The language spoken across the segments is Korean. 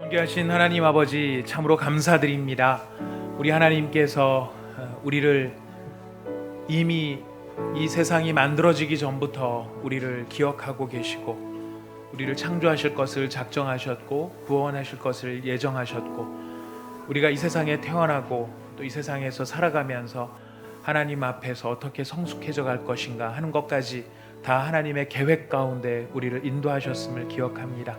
존귀하신 하나님 아버지, 참으로 감사드립니다. 우리 하나님께서 우리를 이미 이 세상이 만들어지기 전부터 우리를 기억하고 계시고, 우리를 창조하실 것을 작정하셨고 구원하실 것을 예정하셨고, 우리가 이 세상에 태어나고 또 이 세상에서 살아가면서 하나님 앞에서 어떻게 성숙해져 갈 것인가 하는 것까지 다 하나님의 계획 가운데 우리를 인도하셨음을 기억합니다.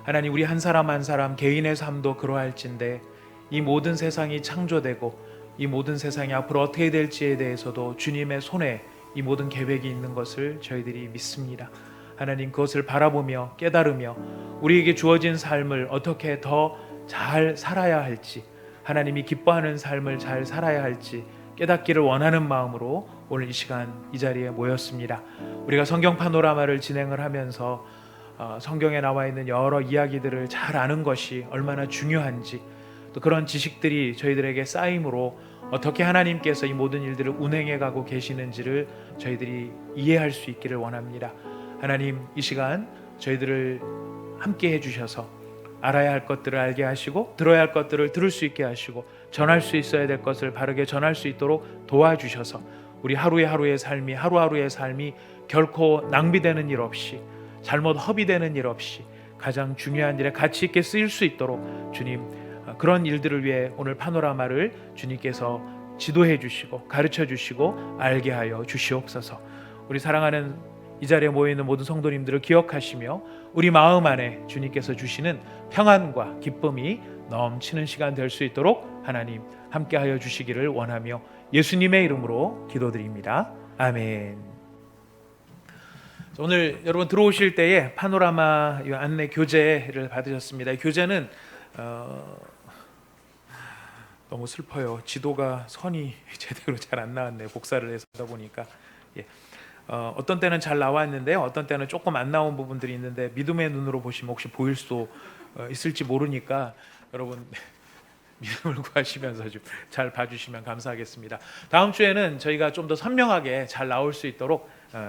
하나님, 우리 한 사람 한 사람 개인의 삶도 그러할진데 이 모든 세상이 창조되고 이 모든 세상이 앞으로 어떻게 될지에 대해서도 주님의 손에 이 모든 계획이 있는 것을 저희들이 믿습니다. 하나님, 그것을 바라보며 깨달으며 우리에게 주어진 삶을 어떻게 더 잘 살아야 할지, 하나님이 기뻐하는 삶을 잘 살아야 할지 깨닫기를 원하는 마음으로 오늘 이 시간 이 자리에 모였습니다. 우리가 성경 파노라마를 진행을 하면서 성경에 나와 있는 여러 이야기들을 잘 아는 것이 얼마나 중요한지, 또 그런 지식들이 저희들에게 쌓임으로 어떻게 하나님께서 이 모든 일들을 운행해 가고 계시는지를 저희들이 이해할 수 있기를 원합니다. 하나님, 이 시간 저희들을 함께 해주셔서 알아야 할 것들을 알게 하시고 들어야 할 것들을 들을 수 있게 하시고 전할 수 있어야 될 것을 바르게 전할 수 있도록 도와주셔서 우리 하루하루의 삶이 결코 낭비되는 일 없이, 잘못 허비되는 일 없이 가장 중요한 일에 가치 있게 쓰일 수 있도록 주님, 그런 일들을 위해 오늘 파노라마를 주님께서 지도해 주시고 가르쳐 주시고 알게 하여 주시옵소서. 우리 사랑하는 이 자리에 모여있는 모든 성도님들을 기억하시며 우리 마음 안에 주님께서 주시는 평안과 기쁨이 넘치는 시간 될 수 있도록 하나님 함께하여 주시기를 원하며 예수님의 이름으로 기도드립니다. 아멘. 오늘 여러분 들어오실 때에 파노라마 안내 교재를 받으셨습니다. 이 교재는 너무 슬퍼요. 지도가 선이 제대로 잘 안 나왔네요. 복사를 해서 하다 보니까. 어떤 때는 잘 나왔는데요, 어떤 때는 조금 안 나온 부분들이 있는데 믿음의 눈으로 보시면 혹시 보일 수 있을지 모르니까 여러분 믿음을 구하시면서 좀 잘 봐주시면 감사하겠습니다. 다음 주에는 저희가 좀 더 선명하게 잘 나올 수 있도록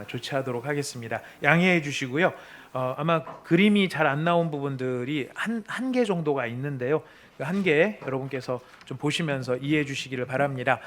조치하도록 하겠습니다. 양해해 주시고요. 아마 그림이 잘 안 나온 부분들이 한 개 정도가 있는데요, 한 개 여러분께서 좀 보시면서 이해해 주시기를 바랍니다.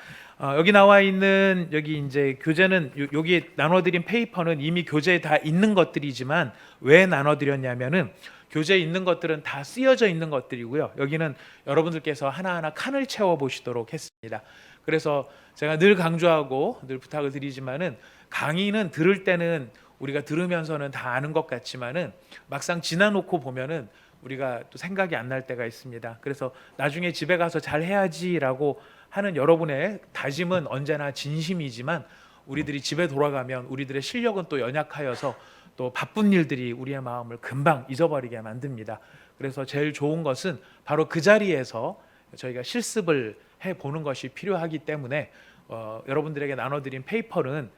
여기 나와 있는 여기 이제 교재는 여기 나눠드린 페이퍼는 이미 교재에 다 있는 것들이지만 왜 나눠드렸냐면은 교재에 있는 것들은 다 쓰여져 있는 것들이고요, 여기는 여러분들께서 하나하나 칸을 채워 보시도록 했습니다. 그래서 제가 늘 강조하고 늘 부탁을 드리지만은 강의는 들을 때는 우리가 들으면서는 다 아는 것 같지만은 막상 지나놓고 보면은 우리가 또 생각이 안 날 때가 있습니다. 그래서 나중에 집에 가서 잘 해야지라고 하는 여러분의 다짐은 언제나 진심이지만 우리들이 집에 돌아가면 우리들의 실력은 또 연약하여서 또 바쁜 일들이 우리의 마음을 금방 잊어버리게 만듭니다. 그래서 제일 좋은 것은 바로 그 자리에서 저희가 실습을 해보는 것이 필요하기 때문에 여러분들에게 나눠드린 페이퍼는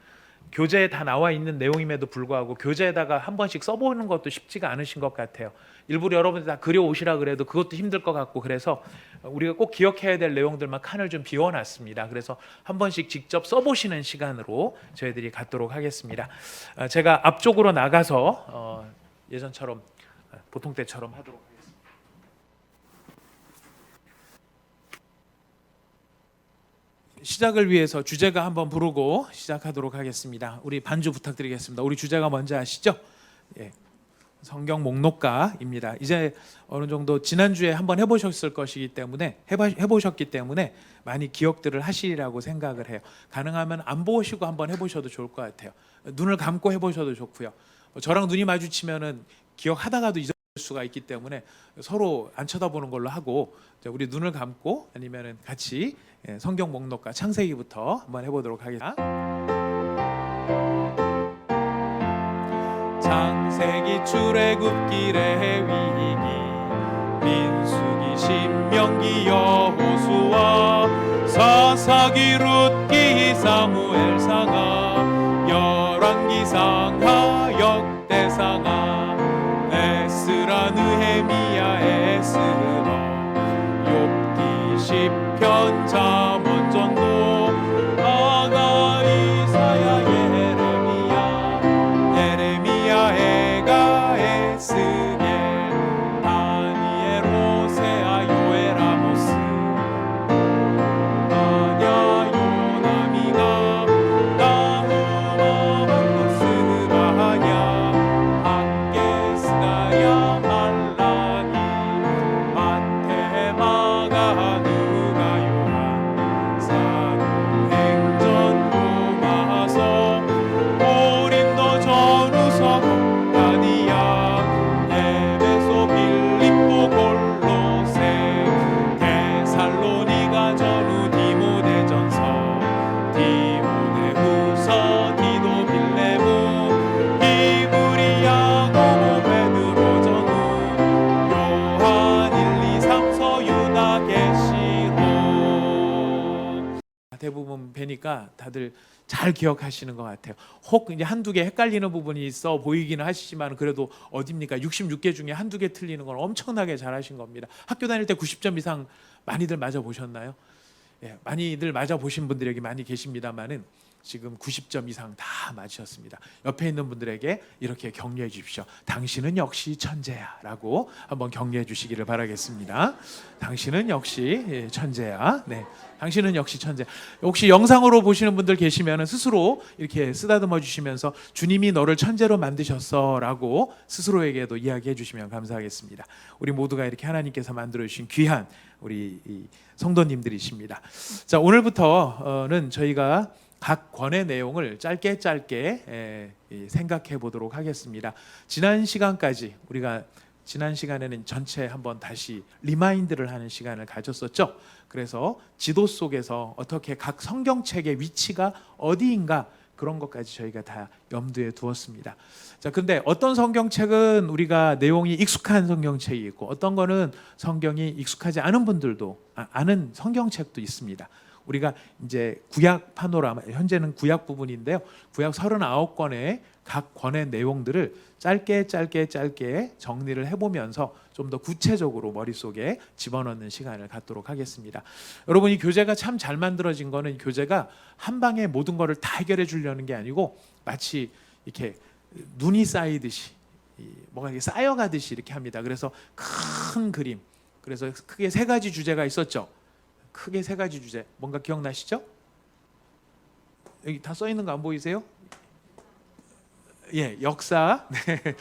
교재에 다 나와 있는 내용임에도 불구하고 교재에다가 한 번씩 써보는 것도 쉽지가 않으신 것 같아요. 일부러 여러분들 다 그려오시라 그래도 그것도 힘들 것 같고, 그래서 우리가 꼭 기억해야 될 내용들만 칸을 좀 비워놨습니다. 그래서 한 번씩 직접 써보시는 시간으로 저희들이 갖도록 하겠습니다. 제가 앞쪽으로 나가서 예전처럼 보통 때처럼 하도록 하겠습니다. 시작을 위해서 주제가 한번 부르고 시작하도록 하겠습니다. 우리 반주 부탁드리겠습니다. 우리 주제가 뭔지 아시죠? 성경 목록가입니다. 이제 어느 정도 지난주에 한번 해보셨을 것이기 때문에 해보셨기 때문에 많이 기억들을 하시리라고 생각을 해요. 가능하면 안 보시고 한번 해보셔도 좋을 것 같아요. 눈을 감고 해보셔도 좋고요. 저랑 눈이 마주치면은 기억하다가도 잊을 수가 있기 때문에 서로 안 쳐다보는 걸로 하고 우리 눈을 감고 아니면은 같이 성경 목록가 창세기부터 한번 해보도록 하겠습니다. 창세기, 출애굽기, 레위기, 민수기, 신명기, 여호수아, 사사기, 룻기, 사무엘 상하, 열왕기 상하, 역대상하, 에스라, 느헤미야, 에스라, 욥기, 시편, 잠언, 전도, 아가, 이사야, 예레미야, 에가, 에스겔, 다니엘, 대부분 뵈니까 다들 잘 기억하시는 것 같아요. 혹 이제 한두 개 헷갈리는 부분이 있어 보이기는 하시지만 그래도 어딥니까? 66개 중에 한두 개 틀리는 건 엄청나게 잘하신 겁니다. 학교 다닐 때 90점 이상 많이들 맞아 보셨나요? 예, 많이들 맞아 보신 분들이 여기 많이 계십니다만은 지금 90점 이상 다 맞으셨습니다. 옆에 있는 분들에게 이렇게 격려해 주십시오. 당신은 역시 천재야 라고 한번 격려해 주시기를 바라겠습니다. 당신은 역시 천재야. 네, 당신은 역시 천재. 혹시 영상으로 보시는 분들 계시면 스스로 이렇게 쓰다듬어 주시면서 주님이 너를 천재로 만드셨어 라고 스스로에게도 이야기해 주시면 감사하겠습니다. 우리 모두가 이렇게 하나님께서 만들어 주신 귀한 우리 성도님들이십니다. 자, 오늘부터는 저희가 각 권의 내용을 짧게 생각해 보도록 하겠습니다. 지난 시간에는 전체 한번 다시 리마인드를 하는 시간을 가졌었죠. 그래서 지도 속에서 어떻게 각 성경책의 위치가 어디인가 그런 것까지 저희가 다 염두에 두었습니다. 자, 근데 어떤 성경책은 우리가 내용이 익숙한 성경책이 있고 어떤 거는 성경이 익숙하지 않은 분들도 아는 성경책도 있습니다. 우리가 이제 구약 파노라마, 현재는 구약 부분인데요. 구약 39권의 각 권의 내용들을 짧게 정리를 해보면서 좀 더 구체적으로 머릿속에 집어넣는 시간을 갖도록 하겠습니다. 여러분, 이 교재가 참 잘 만들어진 거는 교재가 한 방에 모든 거를 다 해결해 주려는 게 아니고 마치 이렇게 눈이 쌓이듯이 뭐가 이렇게 쌓여가듯이 이렇게 합니다. 그래서 큰 그림, 그래서 크게 세 가지 주제가 있었죠. 크게 세 가지 주제, 뭔가 기억나시죠? 여기 다 써 있는 거 안 보이세요? 예, 역사, 네.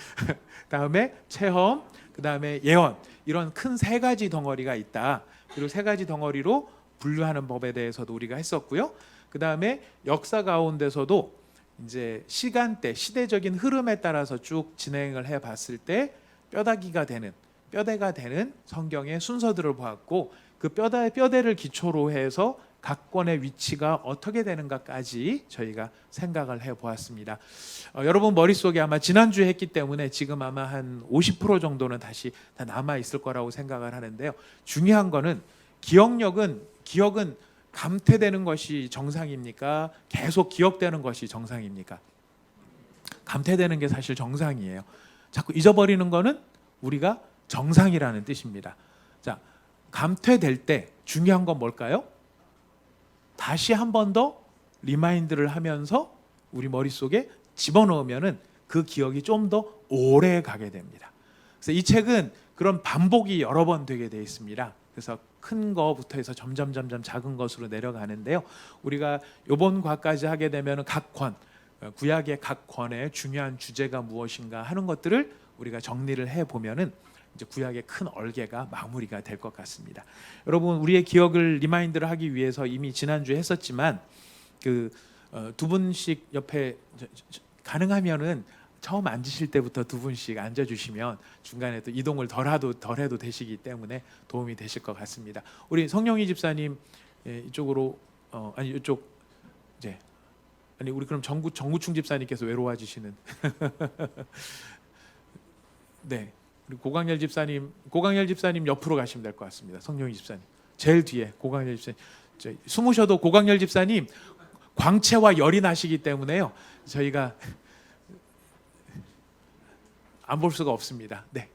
다음에 체험, 그 다음에 예언, 이런 큰 세 가지 덩어리가 있다. 그리고 세 가지 덩어리로 분류하는 법에 대해서도 우리가 했었고요. 그 다음에 역사 가운데서도 이제 시간대, 시대적인 흐름에 따라서 쭉 진행을 해봤을 때 뼈대가 되는 성경의 순서들을 보았고, 그 뼈대를 기초로 해서 각 권의 위치가 어떻게 되는가까지 저희가 생각을 해보았습니다. 여러분 머릿속에 아마 지난주에 했기 때문에 지금 아마 한 50% 정도는 다시 다 남아있을 거라고 생각을 하는데요. 중요한 거는 기억은 감퇴되는 것이 정상입니까? 계속 기억되는 것이 정상입니까? 감퇴되는 게 사실 정상이에요. 자꾸 잊어버리는 거는 우리가 정상이라는 뜻입니다. 자, 감퇴될 때 중요한 건 뭘까요? 다시 한 번 더 리마인드를 하면서 우리 머릿속에 집어넣으면은 그 기억이 좀 더 오래 가게 됩니다. 그래서 이 책은 그런 반복이 여러 번 되게 되어 있습니다. 그래서 큰 거부터 해서 점점 작은 것으로 내려가는데요. 우리가 이번 과까지 하게 되면은 각 권, 구약의 각 권의 중요한 주제가 무엇인가 하는 것들을 우리가 정리를 해 보면은 이제 구약의 큰 얼개가 마무리가 될 것 같습니다. 여러분, 우리의 기억을 리마인드를 하기 위해서 이미 지난주에 했었지만 두 분씩 옆에 가능하면은 처음 앉으실 때부터 두 분씩 앉아주시면 중간에 또 이동을 덜해도 되시기 때문에 도움이 되실 것 같습니다. 우리 성령희 집사님 이쪽으로 이쪽 이제 우리 그럼 정구충 집사님께서 외로워지시는 네. 고강렬 집사님 옆으로 가시면 될 것 같습니다. 성령희 집사님 제일 뒤에 고강렬 집사님. 숨으셔도 고강렬 집사님 광채와 열이 나시기 때문에요. 저희가 안 볼 수가 없습니다. 네.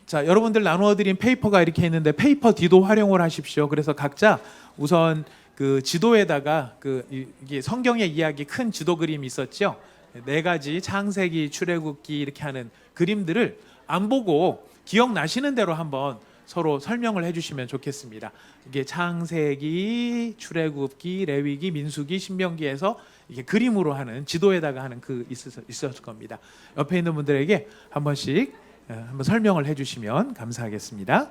자, 여러분들 나누어드린 페이퍼가 이렇게 있는데 페이퍼 D도 활용을 하십시오. 그래서 각자 우선 그 지도에다가 이게 성경의 이야기 큰 지도 그림이 있었죠. 네 가지 창세기, 출애굽기 이렇게 하는 그림들을 안 보고 기억나시는 대로 한번 서로 설명을 해주시면 좋겠습니다. 이게 창세기, 출애굽기, 레위기, 민수기, 신명기에서 이게 그림으로 하는 지도에다가 하는 있었을 겁니다. 옆에 있는 분들에게 한 번씩 한번 설명을 해주시면 감사하겠습니다.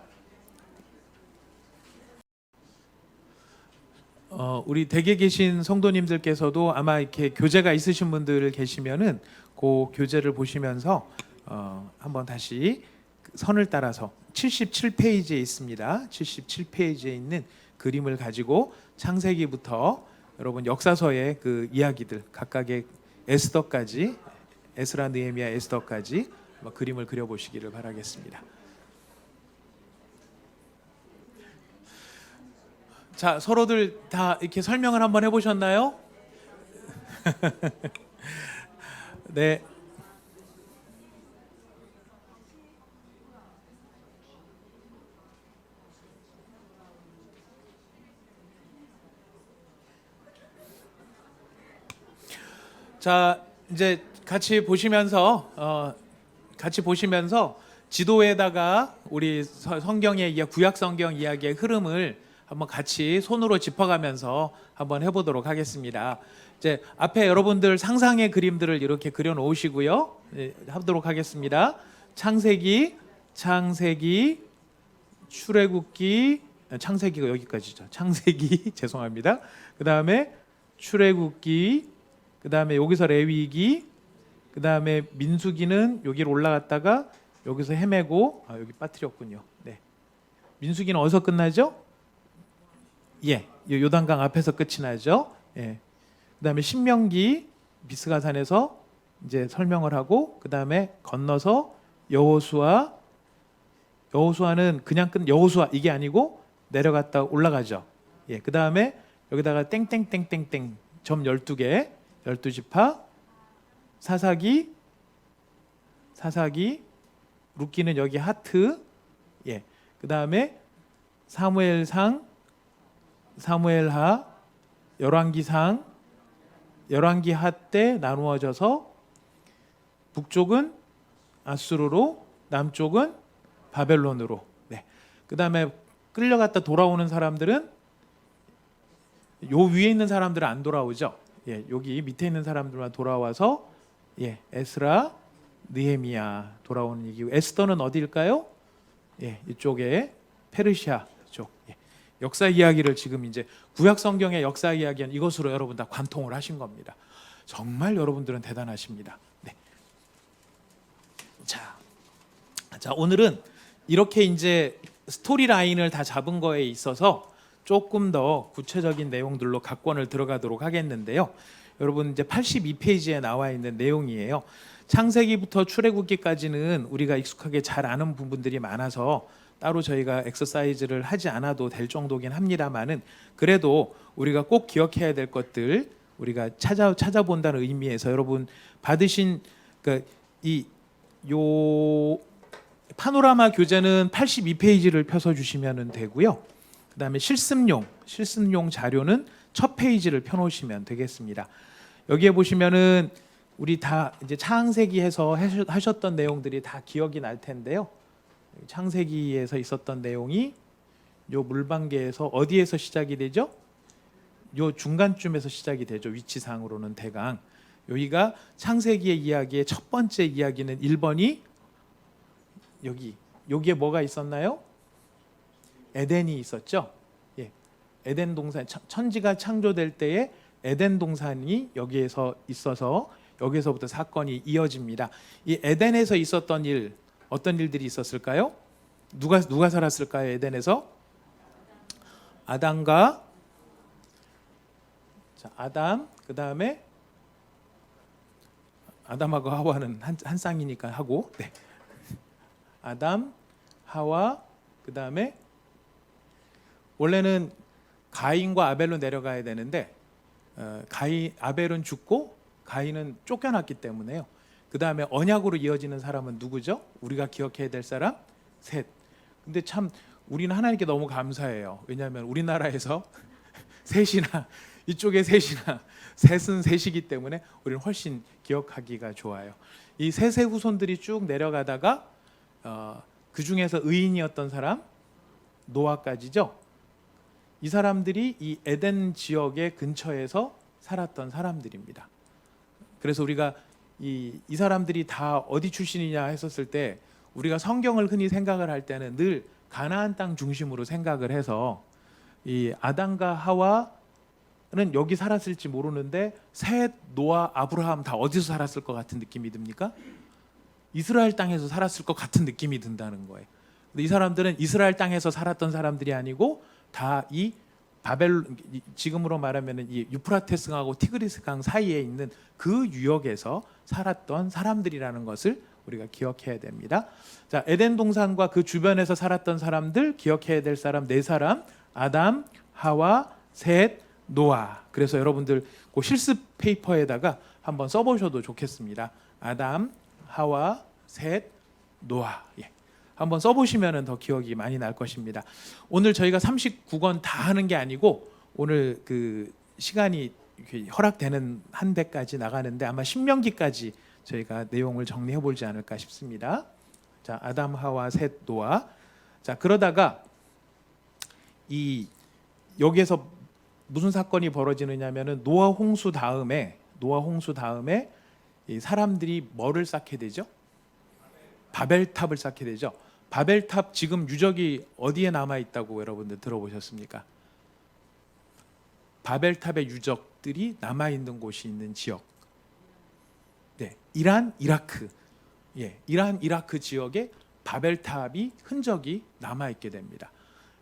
우리 댁에 계신 성도님들께서도 아마 이렇게 교재가 있으신 분들 계시면은 그 교재를 보시면서 한번 다시 선을 따라서 77페이지에 있습니다. 77페이지에 있는 그림을 가지고 창세기부터 여러분 역사서의 그 이야기들 각각의 에스더까지, 에스라, 느헤미야, 에스더까지 그림을 그려보시기를 바라겠습니다. 자, 서로들 다 이렇게 설명을 한번 해보셨나요? 네. 자, 이제 같이 보시면서 지도에다가 우리 성경의 구약 성경 이야기의 흐름을 한번 같이 손으로 짚어가면서 한번 해보도록 하겠습니다. 이제 앞에 여러분들 상상의 그림들을 이렇게 그려 놓으시고요. 하도록 하겠습니다. 창세기, 출애굽기, 창세기가 여기까지죠. 창세기 죄송합니다. 그 다음에 출애굽기, 그 다음에 여기서 레위기, 그 다음에 민수기는 여기로 올라갔다가 여기서 헤매고 여기 빠뜨렸군요. 네. 민수기는 어디서 끝나죠? 예, 요단강 앞에서 끝이 나죠. 예. 그 다음에 신명기 미스가산에서 이제 설명을 하고, 그 다음에 건너서 여호수아는 그냥 여호수아 이게 아니고 내려갔다 올라가죠. 예. 그 다음에 여기다가 땡땡땡땡땡 점 12개 12지파, 사사기, 룻기는 여기 하트, 예. 그 다음에 사무엘상, 사무엘하, 열왕기상, 열왕기하 때 나누어져서 북쪽은 아수르로, 남쪽은 바벨론으로. 네. 그 다음에 끌려갔다 돌아오는 사람들은 요 위에 있는 사람들은 안 돌아오죠. 예, 여기 밑에 있는 사람들만 돌아와서 에스라, 느헤미야 돌아오는 얘기고, 에스더는 어디일까요? 예, 이쪽에 페르시아 쪽. 예. 역사 이야기를 지금 이제 구약 성경의 역사 이야기는 이것으로 여러분 다 관통을 하신 겁니다. 정말 여러분들은 대단하십니다. 네. 자, 오늘은 이렇게 이제 스토리 라인을 다 잡은 거에 있어서 조금 더 구체적인 내용들로 각권을 들어가도록 하겠는데요. 여러분 이제 82페이지에 나와 있는 내용이에요. 창세기부터 출애굽기까지는 우리가 익숙하게 잘 아는 부분들이 많아서 따로 저희가 엑서사이즈를 하지 않아도 될 정도긴 합니다만은, 그래도 우리가 꼭 기억해야 될 것들 우리가 찾아본다는 의미에서 여러분 받으신 요 파노라마 교재는 82페이지를 펴서 주시면 되고요. 그 다음에 실습용 자료는 첫 페이지를 펴놓으시면 되겠습니다. 여기에 보시면은 우리 다 이제 창세기에서 하셨던 내용들이 다 기억이 날 텐데요. 창세기에서 있었던 내용이 요 물방개에서 어디에서 시작이 되죠? 요 중간쯤에서 시작이 되죠. 위치상으로는 대강. 여기가 창세기의 이야기의 첫 번째 이야기는 1번이 여기에 뭐가 있었나요? 에덴이 있었죠. 예, 에덴 동산, 천지가 창조될 때에 에덴 동산이 여기에서 있어서 여기서부터 사건이 이어집니다. 이 에덴에서 있었던 일, 어떤 일들이 있었을까요? 누가 살았을까요? 에덴에서 아담과 아담, 그 다음에 아담하고 하와는 한 쌍이니까 하고, 네. 아담, 하와, 그 다음에 원래는 가인과 아벨로 내려가야 되는데 아벨은 죽고 가인은 쫓겨났기 때문에요. 그 다음에 언약으로 이어지는 사람은 누구죠? 우리가 기억해야 될 사람? 셋. 근데 참 우리는 하나님께 너무 감사해요. 왜냐하면 우리나라에서 셋이나 이쪽에 셋이나 셋은 셋이기 때문에 우리는 훨씬 기억하기가 좋아요. 이 셋의 후손들이 쭉 내려가다가 그 중에서 의인이었던 사람 노아까지죠. 이 사람들이 이 에덴 지역의 근처에서 살았던 사람들입니다. 그래서 우리가 이 사람들이 다 어디 출신이냐 했었을 때 우리가 성경을 흔히 생각을 할 때는 늘 가나안 땅 중심으로 생각을 해서 이 아담과 하와는 여기 살았을지 모르는데 셋, 노아, 아브라함 다 어디서 살았을 것 같은 느낌이 듭니까? 이스라엘 땅에서 살았을 것 같은 느낌이 든다는 거예요. 근데 이 사람들은 이스라엘 땅에서 살았던 사람들이 아니고 다 이 지금으로 말하면 이 유프라테스강하고 티그리스강 사이에 있는 그 유역에서 살았던 사람들이라는 것을 우리가 기억해야 됩니다. 자, 에덴 동산과 그 주변에서 살았던 사람들, 기억해야 될 사람 네 사람, 아담, 하와, 셋, 노아. 그래서 여러분들 그 실습 페이퍼에다가 한번 써보셔도 좋겠습니다. 아담, 하와, 셋, 노아. 예. 한번 써보시면 더 기억이 많이 날 것입니다. 오늘 저희가 39권 다 하는 게 아니고 오늘 그 시간이 허락되는 한 대까지 나가는데 아마 신명기까지 저희가 내용을 정리해 보지 않을까 싶습니다. 자, 아담, 하와, 셋, 노아. 자, 그러다가 이 여기에서 무슨 사건이 벌어지느냐면은 노아 홍수 다음에 이 사람들이 뭐를 쌓게 되죠? 바벨탑을 쌓게 되죠. 바벨탑 지금 유적이 어디에 남아 있다고 여러분들 들어보셨습니까? 바벨탑의 유적들이 남아 있는 곳이 있는 지역. 네, 이란, 이라크. 예, 이란, 이라크 지역에 바벨탑이 흔적이 남아 있게 됩니다.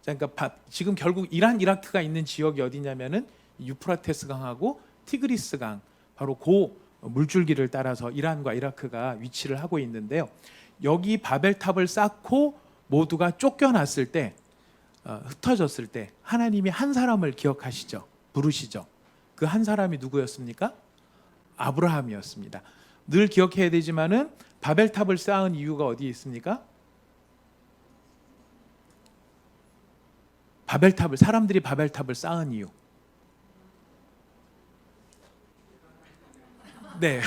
자, 그러니까 지금 결국 이란, 이라크가 있는 지역이 어디냐면은 유프라테스 강하고 티그리스 강, 바로 그 물줄기를 따라서 이란과 이라크가 위치를 하고 있는데요. 여기 바벨탑을 쌓고 모두가 쫓겨났을 때, 흩어졌을 때 하나님이 한 사람을 기억하시죠. 부르시죠. 그 한 사람이 누구였습니까? 아브라함이었습니다. 늘 기억해야 되지만은 바벨탑을 쌓은 이유가 어디에 있습니까? 사람들이 바벨탑을 쌓은 이유. 네,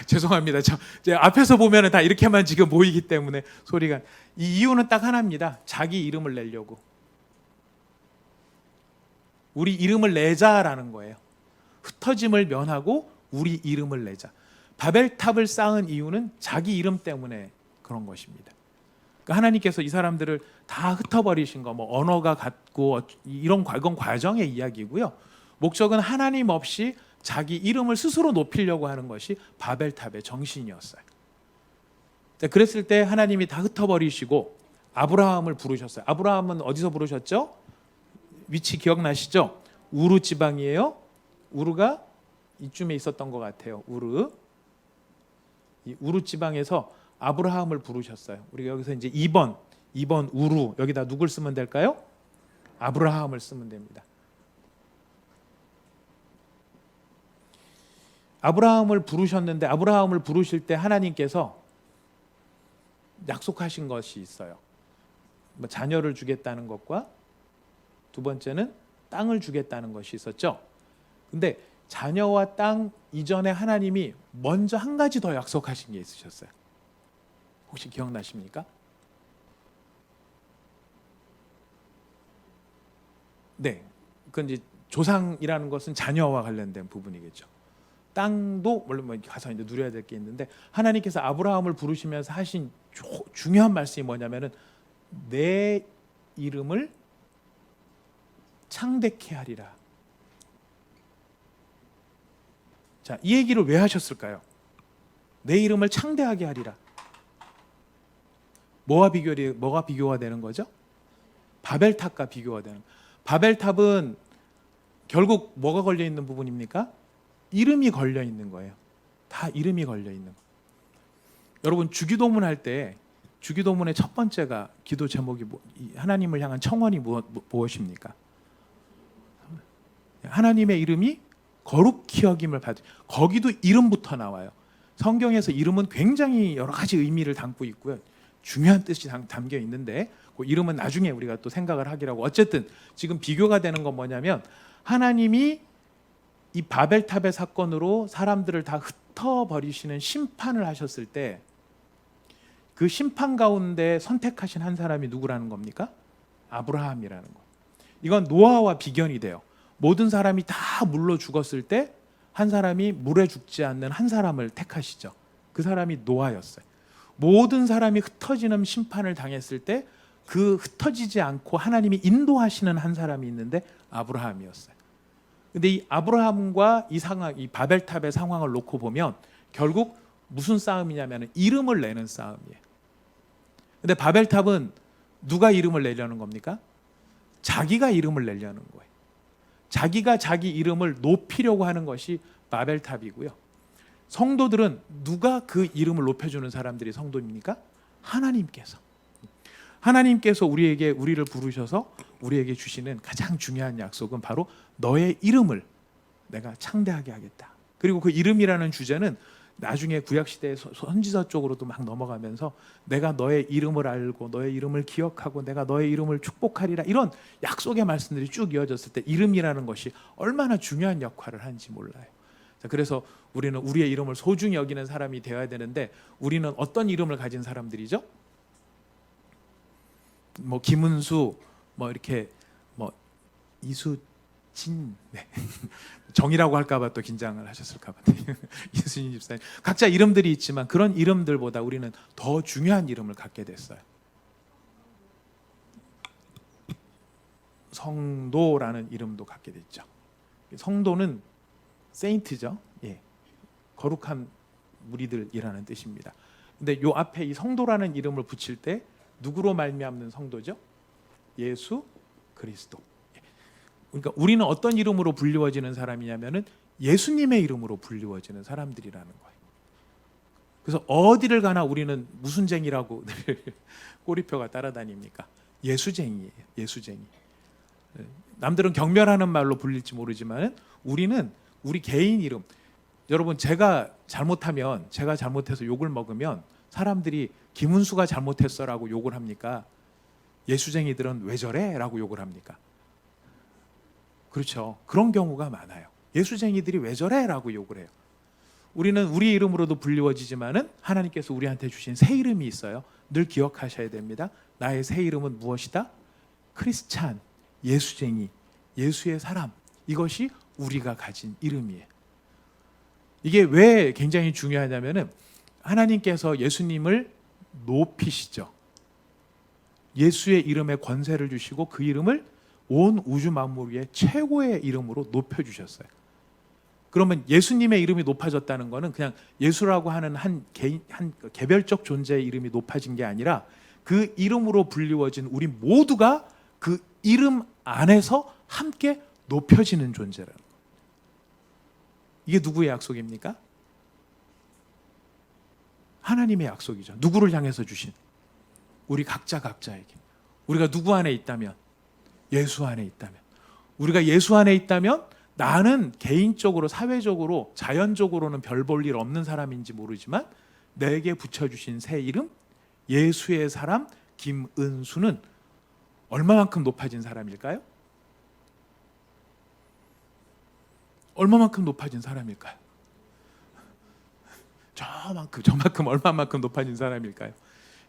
죄송합니다. 제 앞에서 보면은 다 이렇게만 지금 모이기 때문에 소리가. 이 이유는 딱 하나입니다. 자기 이름을 내려고. 우리 이름을 내자라는 거예요. 흩어짐을 면하고 우리 이름을 내자. 바벨탑을 쌓은 이유는 자기 이름 때문에 그런 것입니다. 그러니까 하나님께서 이 사람들을 다 흩어버리신 거, 뭐 언어가 같고 이런 과정의 이야기고요. 목적은 하나님 없이 자기 이름을 스스로 높이려고 하는 것이 바벨탑의 정신이었어요. 자, 그랬을 때 하나님이 다 흩어버리시고 아브라함을 부르셨어요. 아브라함은 어디서 부르셨죠? 위치 기억나시죠? 우르 지방이에요. 우르가 이쯤에 있었던 것 같아요. 이 우르 지방에서 아브라함을 부르셨어요. 우리가 여기서 이제 2번 우르, 여기다 누굴 쓰면 될까요? 아브라함을 쓰면 됩니다. 아브라함을 부르셨는데 아브라함을 부르실 때 하나님께서 약속하신 것이 있어요. 뭐 자녀를 주겠다는 것과 두 번째는 땅을 주겠다는 것이 있었죠. 근데 자녀와 땅 이전에 하나님이 먼저 한 가지 더 약속하신 게 있으셨어요. 혹시 기억나십니까? 네, 그건 이제 조상이라는 것은 자녀와 관련된 부분이겠죠. 땅도 물론 뭐 가서 이제 누려야 될 게 있는데 하나님께서 아브라함을 부르시면서 하신 중요한 말씀이 뭐냐면은 내 이름을 창대케 하리라. 자, 이 얘기를 왜 하셨을까요? 내 이름을 창대하게 하리라. 뭐가 비교가 되는 거죠? 바벨탑과 비교가 되는. 바벨탑은 결국 뭐가 걸려 있는 부분입니까? 이름이 걸려 있는 거예요. 다 이름이 걸려 있는 거. 여러분 주기도문 할 때 주기도문의 첫 번째가 기도 제목이 하나님을 향한 청원이 무엇입니까? 하나님의 이름이 거룩히 여김을 받으. 거기도 이름부터 나와요. 성경에서 이름은 굉장히 여러 가지 의미를 담고 있고요. 중요한 뜻이 담겨 있는데 그 이름은 나중에 우리가 또 생각을 하기라고. 어쨌든 지금 비교가 되는 건 뭐냐면 하나님이 이 바벨탑의 사건으로 사람들을 다 흩어버리시는 심판을 하셨을 때 그 심판 가운데 선택하신 한 사람이 누구라는 겁니까? 아브라함이라는 거. 이건 노아와 비견이 돼요. 모든 사람이 다 물로 죽었을 때 한 사람이 물에 죽지 않는 한 사람을 택하시죠. 그 사람이 노아였어요. 모든 사람이 흩어지는 심판을 당했을 때 그 흩어지지 않고 하나님이 인도하시는 한 사람이 있는데 아브라함이었어요. 근데 이 아브라함과 이 상황, 이 바벨탑의 상황을 놓고 보면 결국 무슨 싸움이냐면 이름을 내는 싸움이에요. 근데 바벨탑은 누가 이름을 내려는 겁니까? 자기가 이름을 내려는 거예요. 자기가 자기 이름을 높이려고 하는 것이 바벨탑이고요. 성도들은 누가 그 이름을 높여주는 사람들이 성도입니까? 하나님께서. 하나님께서 우리를 부르셔서 우리에게 주시는 가장 중요한 약속은 바로 너의 이름을 내가 창대하게 하겠다. 그리고 그 이름이라는 주제는 나중에 구약시대의 선지서 쪽으로도 막 넘어가면서 내가 너의 이름을 알고 너의 이름을 기억하고 내가 너의 이름을 축복하리라, 이런 약속의 말씀들이 쭉 이어졌을 때 이름이라는 것이 얼마나 중요한 역할을 하는지 몰라요. 자, 그래서 우리는 우리의 이름을 소중히 여기는 사람이 되어야 되는데, 우리는 어떤 이름을 가진 사람들이죠? 뭐 김은수, 뭐 이렇게 뭐 이수진, 네. 정이라고 할까봐 또 긴장을 하셨을까봐. 이수진 집사님, 각자 이름들이 있지만 그런 이름들보다 우리는 더 중요한 이름을 갖게 됐어요. 성도라는 이름도 갖게 됐죠. 성도는 세인트죠. 예, 거룩한 무리들이라는 뜻입니다. 근데 요 앞에 이 성도라는 이름을 붙일 때 누구로 말미암는 성도죠? 예수 그리스도. 그러니까 우리는 어떤 이름으로 불리워지는 사람이냐면은 예수님의 이름으로 불리워지는 사람들이라는 거예요. 그래서 어디를 가나 우리는 무슨 쟁이라고 꼬리표가 따라다닙니까? 예수쟁이에요. 예수쟁이. 남들은 경멸하는 말로 불릴지 모르지만 우리는 우리 개인 이름, 여러분 제가 잘못해서 욕을 먹으면 사람들이 김은수가 잘못했어라고 욕을 합니까? 예수쟁이들은 왜 저래? 라고 욕을 합니까? 그렇죠. 그런 경우가 많아요. 예수쟁이들이 왜 저래? 라고 욕을 해요. 우리는 우리 이름으로도 불리워지지만은 하나님께서 우리한테 주신 새 이름이 있어요. 늘 기억하셔야 됩니다. 나의 새 이름은 무엇이다? 크리스찬, 예수쟁이, 예수의 사람. 이것이 우리가 가진 이름이에요. 이게 왜 굉장히 중요하냐면은 하나님께서 예수님을 높이시죠. 예수의 이름에 권세를 주시고 그 이름을 온 우주 만물 위에 최고의 이름으로 높여주셨어요. 그러면 예수님의 이름이 높아졌다는 것은 그냥 예수라고 하는 한 개별적 존재의 이름이 높아진 게 아니라 그 이름으로 불리워진 우리 모두가 그 이름 안에서 함께 높여지는 존재라는 거예요. 이게 누구의 약속입니까? 하나님의 약속이죠. 누구를 향해서 주신? 우리 각자에게. 우리가 누구 안에 있다면? 예수 안에 있다면. 우리가 예수 안에 있다면 나는 개인적으로, 사회적으로, 자연적으로는 별 볼 일 없는 사람인지 모르지만 내게 붙여주신 새 이름, 예수의 사람 김은수는 얼마만큼 높아진 사람일까요? 얼마만큼 높아진 사람일까요? 저만큼 얼마만큼 높아진 사람일까요?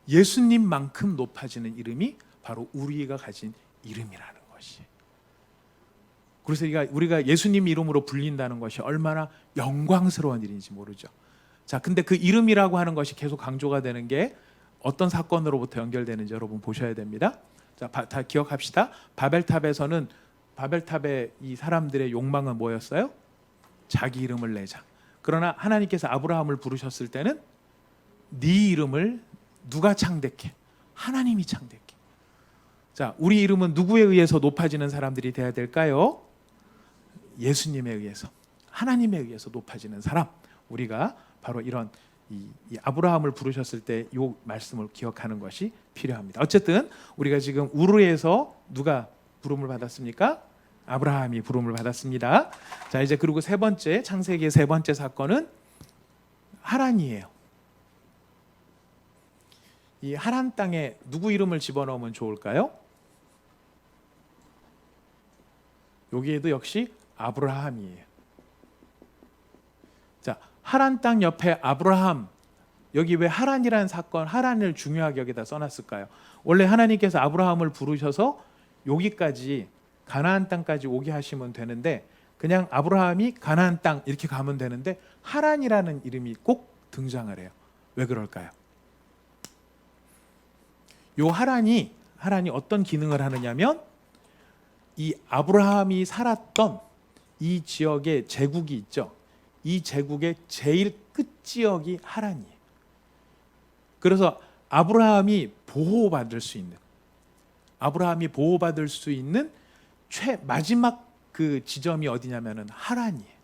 예수님만큼 높아지는 이름이 바로 우리가 가진 이름이라는 것이. 그래서 우리가 예수님 이름으로 불린다는 것이 얼마나 영광스러운 일인지 모르죠. 자, 근데 그 이름이라고 하는 것이 계속 강조가 되는 게 어떤 사건으로부터 연결되는지 여러분 보셔야 됩니다. 자, 다 기억합시다. 바벨탑의 이 사람들의 욕망은 뭐였어요? 자기 이름을 내자. 그러나 하나님께서 아브라함을 부르셨을 때는 네 이름을 누가 창대케? 하나님이 창대케. 자, 우리 이름은 누구에 의해서 높아지는 사람들이 돼야 될까요? 예수님에 의해서, 하나님에 의해서 높아지는 사람. 우리가 바로 이런 이 아브라함을 부르셨을 때 이 말씀을 기억하는 것이 필요합니다. 어쨌든 우리가 지금 우르에서 누가 부름을 받았습니까? 아브라함이 부름을 받았습니다. 자, 이제 그리고 세 번째, 창세기의 세 번째 사건은 하란이에요. 이 하란 땅에 누구 이름을 집어넣으면 좋을까요? 여기에도 역시 아브라함이에요. 자, 하란 땅 옆에 아브라함, 여기 왜 하란이라는 사건, 하란을 중요하게 여기다 써놨을까요? 원래 하나님께서 아브라함을 부르셔서 여기까지 가나안 땅까지 오게 하시면 되는데 그냥 아브라함이 가나안 땅 이렇게 가면 되는데 하란이라는 이름이 꼭 등장을 해요. 왜 그럴까요? 요 하란이 어떤 기능을 하느냐면 이 아브라함이 살았던 이 지역의 제국이 있죠. 이 제국의 제일 끝 지역이 하란이에요. 그래서 아브라함이 보호받을 수 있는 마지막 그 지점이 어디냐면은 하란이에요.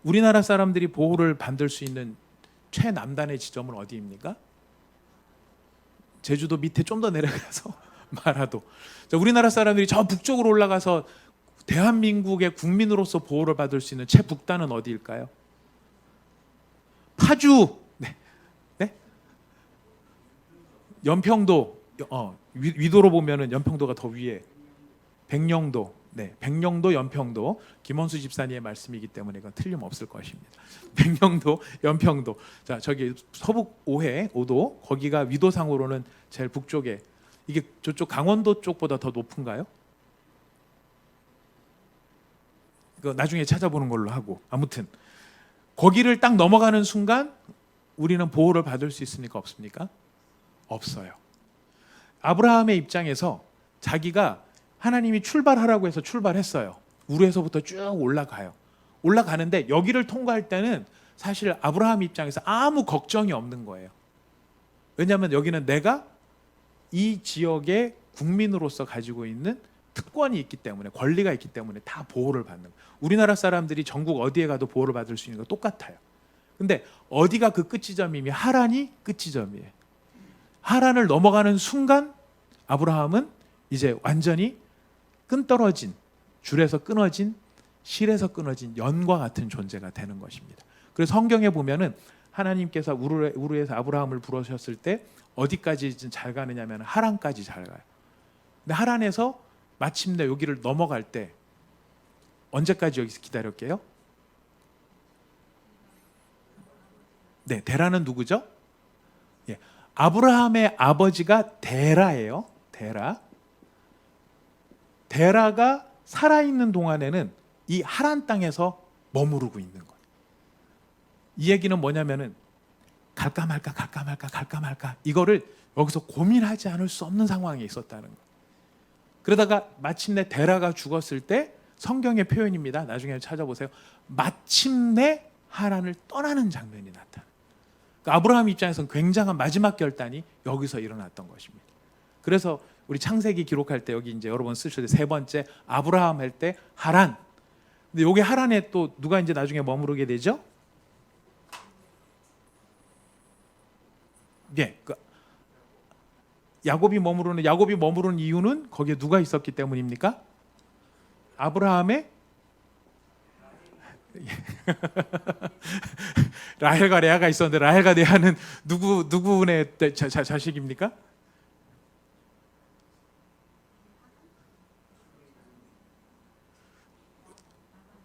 우리나라 사람들이 보호를 받을 수 있는 최남단의 지점은 어디입니까? 제주도 밑에 좀 더 내려가서 마라도. 자, 우리나라 사람들이 저 북쪽으로 올라가서 대한민국의 국민으로서 보호를 받을 수 있는 최북단은 어디일까요? 파주. 네. 네? 연평도. 위도로 보면은 연평도가 더 위에. 백령도. 네, 백령도, 연평도. 김원수 집사님의 말씀이기 때문에 이건 틀림없을 것입니다. 백령도, 연평도. 자, 저기 서북 5해, 5도. 거기가 위도상으로는 제일 북쪽에. 이게 저쪽 강원도 쪽보다 더 높은가요? 이거 나중에 찾아보는 걸로 하고. 아무튼 거기를 딱 넘어가는 순간 우리는 보호를 받을 수 있습니까? 없습니까? 없어요. 아브라함의 입장에서 자기가 하나님이 출발하라고 해서 출발했어요. 우르에서부터 쭉 올라가요. 올라가는데 여기를 통과할 때는 사실 아브라함 입장에서 아무 걱정이 없는 거예요. 왜냐하면 여기는 내가 이 지역의 국민으로서 가지고 있는 특권이 있기 때문에, 권리가 있기 때문에 다 보호를 받는 거예요. 우리나라 사람들이 전국 어디에 가도 보호를 받을 수 있는 거 똑같아요. 근데 어디가 그 끝지점이면 하란이 끝지점이에요. 하란을 넘어가는 순간 아브라함은 이제 완전히 끈떨어진, 줄에서 끊어진, 실에서 끊어진 연과 같은 존재가 되는 것입니다. 그래서 성경에 보면은 하나님께서 우르에서 아브라함을 부르셨을 때 어디까지 잘 가느냐면 하란까지 잘 가요. 근데 하란에서 마침내 여기를 넘어갈 때 언제까지 여기서 기다렸게요? 네, 데라는 누구죠? 예, 아브라함의 아버지가 데라예요. 데라가 살아있는 동안에는 이 하란 땅에서 머무르고 있는 거예요. 이 얘기는 뭐냐면은 갈까 말까 이거를 여기서 고민하지 않을 수 없는 상황에 있었다는 거예요. 그러다가 마침내 데라가 죽었을 때 성경의 표현입니다. 나중에 찾아보세요. 마침내 하란을 떠나는 장면이 나타나요. 그러니까 아브라함 입장에서는 굉장한 마지막 결단이 여기서 일어났던 것입니다. 그래서 우리 창세기 기록할 때 여기 이제 여러 번 쓰실 때 세 번째 아브라함 할 때 하란. 근데 여기 하란에 또 누가 이제 나중에 머무르게 되죠? 예, 그 야곱이 머무르는 이유는 거기에 누가 있었기 때문입니까? 아브라함의 라헬과 레아가 있었는데 라헬과 레아는 누구의 자식입니까?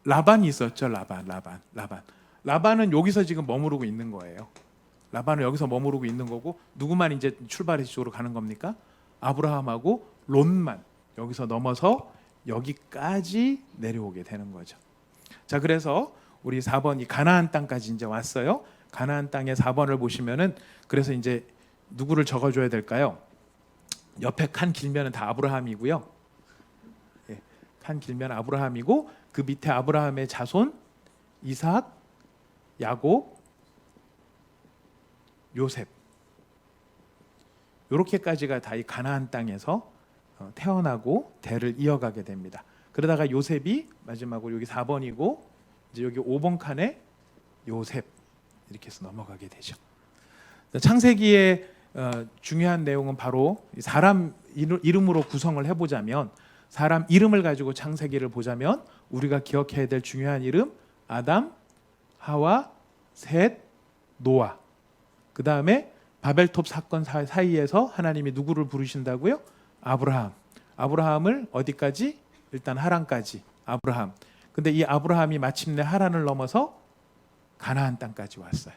라반이 있었죠. 라반은 여기서 지금 머무르고 있는 거예요. 라반은 여기서 머무르고 있는 거고, 누구만 이제 출발의 지쪽으로 가는 겁니까? 아브라함하고 롯만 여기서 넘어서 여기까지 내려오게 되는 거죠. 자, 그래서 우리 4번 이 가나안 땅까지 이제 왔어요. 가나안 땅의 4번을 보시면은 그래서 이제 누구를 적어줘야 될까요? 옆에 칸 길면은 다 아브라함이고요. 예, 칸 길면 아브라함이고 그 밑에 아브라함의 자손 이삭, 야곱, 요셉, 이렇게까지가 다 이 가나안 땅에서 태어나고 대를 이어가게 됩니다. 그러다가 요셉이 마지막으로 여기 4번이고 이제 여기 5번 칸에 요셉 이렇게 해서 넘어가게 되죠. 창세기의 중요한 내용은 바로 사람 이름으로 구성을 해보자면, 사람 이름을 가지고 창세기를 보자면 우리가 기억해야 될 중요한 이름 아담, 하와, 셋, 노아. 그 다음에 바벨탑 사건 사이에서 하나님이 누구를 부르신다고요? 아브라함을 어디까지? 일단 하란까지. 아브라함. 근데 이 아브라함이 마침내 하란을 넘어서 가나안 땅까지 왔어요.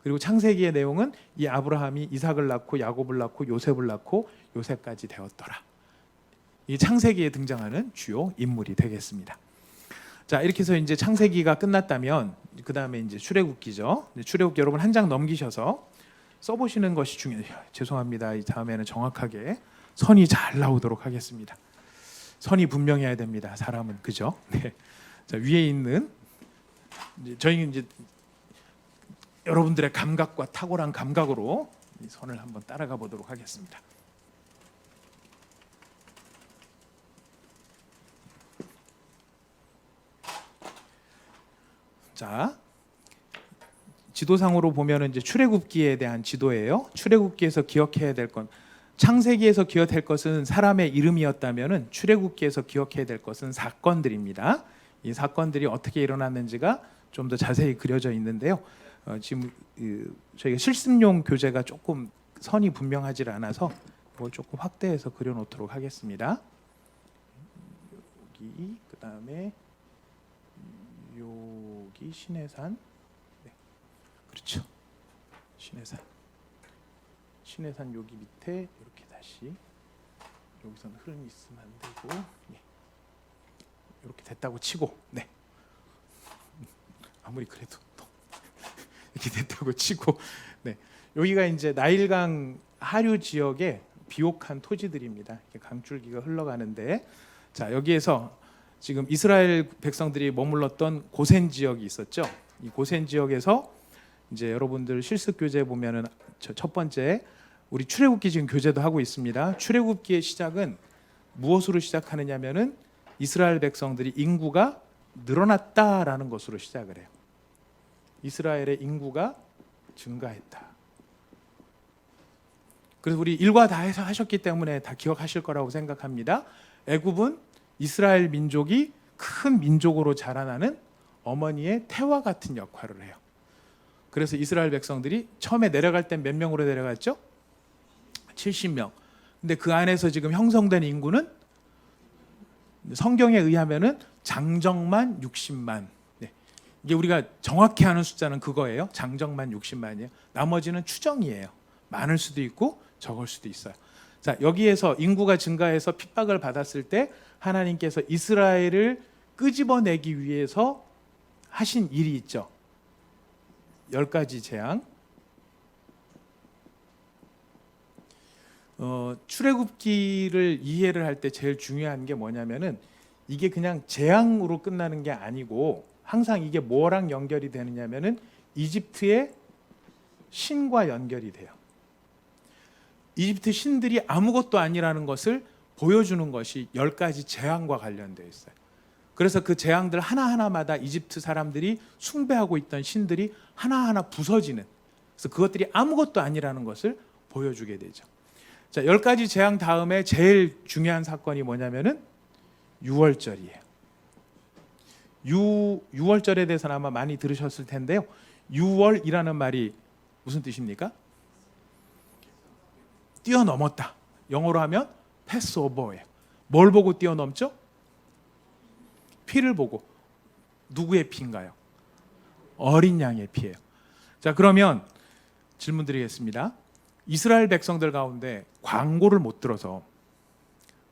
그리고 창세기의 내용은 이 아브라함이 이삭을 낳고 야곱을 낳고 요셉을 낳고 요셉까지 되었더라. 이 창세기에 등장하는 주요 인물이 되겠습니다. 자, 이렇게 해서 이제 창세기가 끝났다면 그 다음에 이제 출애굽기죠. 출애굽기 여러분 한 장 넘기셔서 써보시는 것이 중요해요. 죄송합니다. 이 다음에는 정확하게 선이 잘 나오도록 하겠습니다. 선이 분명해야 됩니다. 사람은 그죠? 네. 자, 위에 있는 저희는 이제 여러분들의 감각과 탁월한 감각으로 이 선을 한번 따라가 보도록 하겠습니다. 자, 지도상으로 보면 이제 출애굽기에 대한 지도예요. 출애굽기에서 기억해야 될 건 창세기에서 기억될 것은 사람의 이름이었다면은 출애굽기에서 기억해야 될 것은 사건들입니다. 이 사건들이 어떻게 일어났는지가 좀 더 자세히 그려져 있는데요. 지금 저희가 실습용 교재가 조금 선이 분명하지 않아서 그걸 조금 확대해서 그려놓도록 하겠습니다. 여기 그다음에 여기 신해산, 네, 그렇죠. 신해산 여기 밑에 이렇게 다시 여기서는 흐름이 있으면 안 되고, 네. 이렇게 됐다고 치고, 네. 아무리 그래도 또 이렇게 됐다고 치고, 네. 여기가 이제 나일강 하류 지역의 비옥한 토지들입니다. 이렇게 강줄기가 흘러가는데, 자 여기에서 지금 이스라엘 백성들이 머물렀던 고센 지역이 있었죠. 이 고센 지역에서 이제 여러분들 실습 교재 보면은 첫 번째 우리 출애굽기 지금 교재도 하고 있습니다. 출애굽기의 시작은 무엇으로 시작하느냐면은 이스라엘 백성들이 인구가 늘어났다라는 것으로 시작을 해요. 이스라엘의 인구가 증가했다. 그래서 우리 일과 다 해서 하셨기 때문에 다 기억하실 거라고 생각합니다. 애굽은 이스라엘 민족이 큰 민족으로 자라나는 어머니의 태와 같은 역할을 해요. 그래서 이스라엘 백성들이 처음에 내려갈 땐 몇 명으로 내려갔죠? 70명. 근데 그 안에서 지금 형성된 인구는 성경에 의하면은 장정만 60만. 네. 이게 우리가 정확히 아는 숫자는 그거예요. 장정만 60만이에요. 나머지는 추정이에요. 많을 수도 있고 적을 수도 있어요. 자, 여기에서 인구가 증가해서 핍박을 받았을 때 하나님께서 이스라엘을 끄집어내기 위해서 하신 일이 있죠. 10가지 재앙. 출애굽기를 이해를 할 때 제일 중요한 게 뭐냐면은 이게 그냥 재앙으로 끝나는 게 아니고 항상 이게 뭐랑 연결이 되느냐면은 이집트의 신과 연결이 돼요. 이집트 신들이 아무것도 아니라는 것을 보여주는 것이 10가지 재앙과 관련되어 있어요. 그래서 그 재앙들 하나하나마다 이집트 사람들이 숭배하고 있던 신들이 하나하나 부서지는, 그래서 그것들이 아무것도 아니라는 것을 보여주게 되죠. 자, 10가지 재앙 다음에 제일 중요한 사건이 뭐냐면은 유월절이에요. 유월절에 대해서는 아마 많이 들으셨을 텐데요. 유월이라는 말이 무슨 뜻입니까? 뛰어넘었다. 영어로 하면 패스오버예요. 뭘 보고 뛰어넘죠? 피를 보고. 누구의 피인가요? 어린 양의 피예요. 자, 그러면 질문 드리겠습니다. 이스라엘 백성들 가운데 광고를 못 들어서,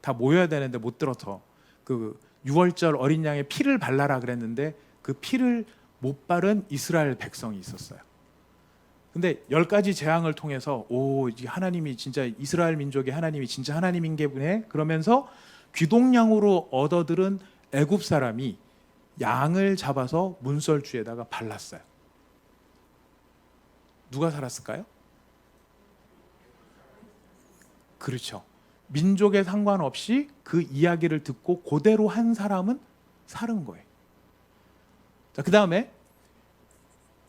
다 모여야 되는데 못 들어서 그 유월절 어린 양의 피를 발라라 그랬는데 그 피를 못 바른 이스라엘 백성이 있었어요. 근데 10가지 재앙을 통해서 하나님이 진짜 이스라엘 민족의 하나님이 진짜 하나님인 게 보네. 그러면서 귀동냥으로 얻어들은 애굽 사람이 양을 잡아서 문설주에다가 발랐어요. 누가 살았을까요? 그렇죠. 민족에 상관없이 그 이야기를 듣고 그대로 한 사람은 살은 거예요. 자, 그 다음에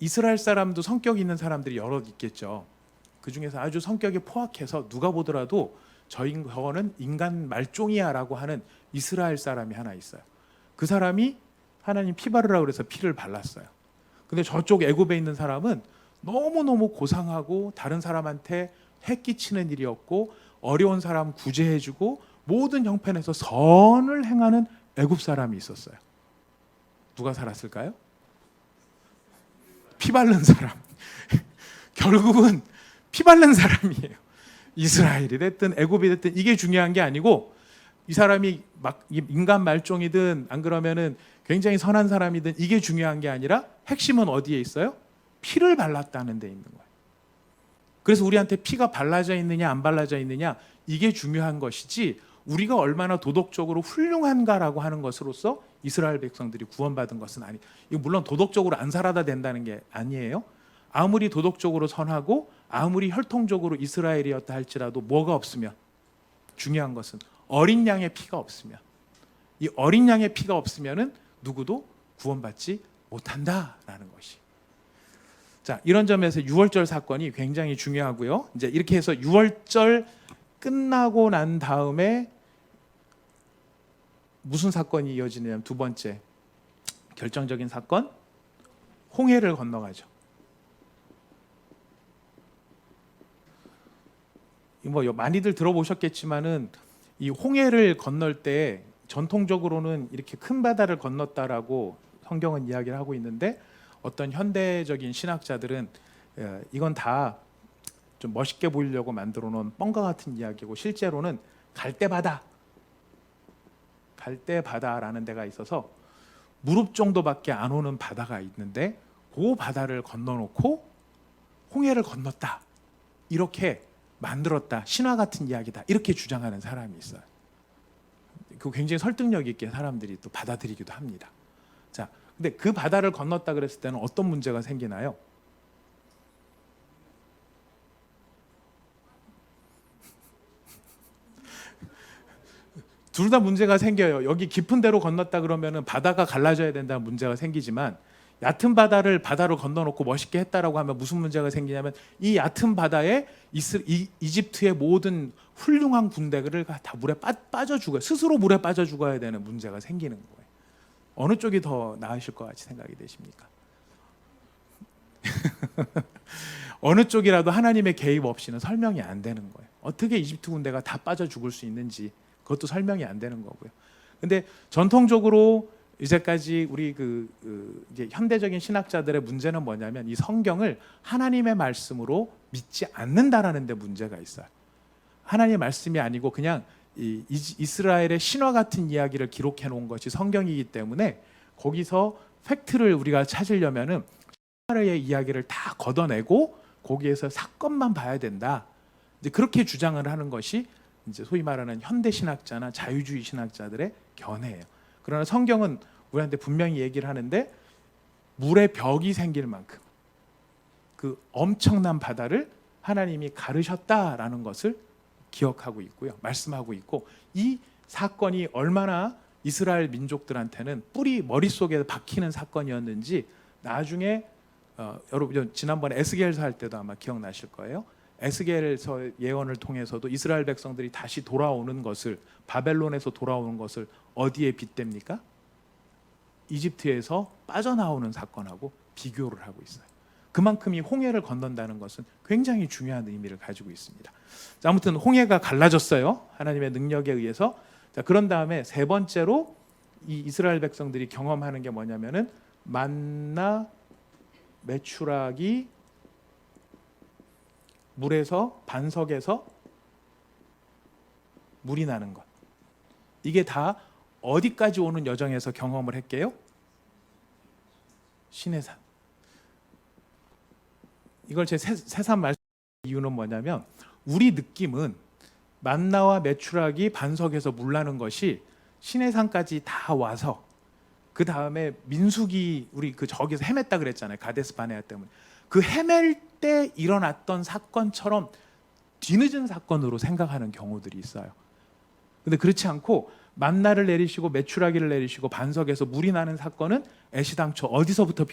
이스라엘 사람도 성격이 있는 사람들이 여러 있겠죠. 그 중에서 아주 성격이 포악해서 누가 보더라도 저거는 인간 말종이야라고 하는 이스라엘 사람이 하나 있어요. 그 사람이 하나님 피 바르라고 그래서 피를 발랐어요. 근데 저쪽 애굽에 있는 사람은 너무너무 고상하고 다른 사람한테 해끼치는 일이었고 어려운 사람 구제해주고 모든 형편에서 선을 행하는 애굽 사람이 있었어요. 누가 살았을까요? 피 바른 사람. 결국은 피 바른 사람이에요. 이스라엘이 됐든 애굽이 됐든 이게 중요한 게 아니고, 이 사람이 막 인간 말종이든 안 그러면은 굉장히 선한 사람이든 이게 중요한 게 아니라 핵심은 어디에 있어요? 피를 발랐다는 데 있는 거예요. 그래서 우리한테 피가 발라져 있느냐 안 발라져 있느냐 이게 중요한 것이지, 우리가 얼마나 도덕적으로 훌륭한가라고 하는 것으로서 이스라엘 백성들이 구원받은 것은 아니. 이거 물론 도덕적으로 안 살아다 된다는 게 아니에요. 아무리 도덕적으로 선하고 아무리 혈통적으로 이스라엘이었다 할지라도 뭐가 없으면, 중요한 것은 어린 양의 피가 없으면, 이 어린 양의 피가 없으면은 누구도 구원받지 못한다라는 것이. 자, 이런 점에서 유월절 사건이 굉장히 중요하고요. 이제 이렇게 해서 유월절 끝나고 난 다음에 무슨 사건이 이어지냐면 두 번째 결정적인 사건, 홍해를 건너가죠. 뭐 많이들 들어보셨겠지만은 이 홍해를 건널 때 전통적으로는 이렇게 큰 바다를 건넜다라고 성경은 이야기를 하고 있는데, 어떤 현대적인 신학자들은 이건 다 좀 멋있게 보이려고 만들어 놓은 뻥과 같은 이야기고, 실제로는 갈대바다라는 데가 있어서 무릎 정도밖에 안 오는 바다가 있는데, 그 바다를 건너놓고 홍해를 건넜다, 이렇게 만들었다, 신화 같은 이야기다, 이렇게 주장하는 사람이 있어요. 그 굉장히 설득력 있게 사람들이 또 받아들이기도 합니다. 자, 근데 그 바다를 건넜다 그랬을 때는 어떤 문제가 생기나요? 둘 다 문제가 생겨요. 여기 깊은 데로 건넜다 그러면은 바다가 갈라져야 된다는 문제가 생기지만, 얕은 바다를 바다로 건너놓고 멋있게 했다라고 하면 무슨 문제가 생기냐면, 이 얕은 바다에 이집트의 모든 훌륭한 군대를 다 물에 빠져 죽어요. 스스로 물에 빠져 죽어야 되는 문제가 생기는 거예요. 어느 쪽이 더 나으실 것 같이 생각이 되십니까? 어느 쪽이라도 하나님의 개입 없이는 설명이 안 되는 거예요. 어떻게 이집트 군대가 다 빠져 죽을 수 있는지 그것도 설명이 안 되는 거고요. 근데 전통적으로 이제까지 우리 이제 현대적인 신학자들의 문제는 뭐냐면, 이 성경을 하나님의 말씀으로 믿지 않는다라는 데 문제가 있어요. 하나님의 말씀이 아니고 그냥 이스라엘의 신화 같은 이야기를 기록해 놓은 것이 성경이기 때문에, 거기서 팩트를 우리가 찾으려면은 신화의 이야기를 다 걷어내고 거기에서 사건만 봐야 된다, 이제 그렇게 주장을 하는 것이 이제 소위 말하는 현대 신학자나 자유주의 신학자들의 견해예요. 그러나 성경은 우리한테 분명히 얘기를 하는데, 물의 벽이 생길 만큼 그 엄청난 바다를 하나님이 가르셨다라는 것을 기억하고 있고요, 말씀하고 있고, 이 사건이 얼마나 이스라엘 민족들한테는 머릿속에 박히는 사건이었는지 나중에 여러분 지난번에 에스겔서 할 때도 아마 기억나실 거예요. 에스겔서 예언을 통해서도 이스라엘 백성들이 다시 돌아오는 것을, 바벨론에서 돌아오는 것을 어디에 빗댑니까? 이집트에서 빠져나오는 사건하고 비교를 하고 있어요. 그만큼 이 홍해를 건넌다는 것은 굉장히 중요한 의미를 가지고 있습니다. 자, 아무튼 홍해가 갈라졌어요, 하나님의 능력에 의해서. 자, 그런 다음에 세 번째로 이 이스라엘 백성들이 경험하는 게 뭐냐면은, 만나 메추라기 물에서, 반석에서 물이 나는 것. 이게 다 어디까지 오는 여정에서 경험을 했게요? 시내산. 이걸 제 새삼 말씀 이유는 뭐냐면, 우리 느낌은 만나와 메추라기 반석에서 물 나는 것이 시내산까지 다 와서, 그 다음에 민수기 우리 저기서 헤맸다 그랬잖아요, 가데스 바네아 때문에. 그 헤맬 때 일어났던 사건처럼 뒤늦은 사건으로 생각하는 경우들이 있어요. 근데 그렇지 않고, 만나를 내리시고 메추라기를 내리시고 반석에서 물이 나는 사건은 애시당초 어디서부터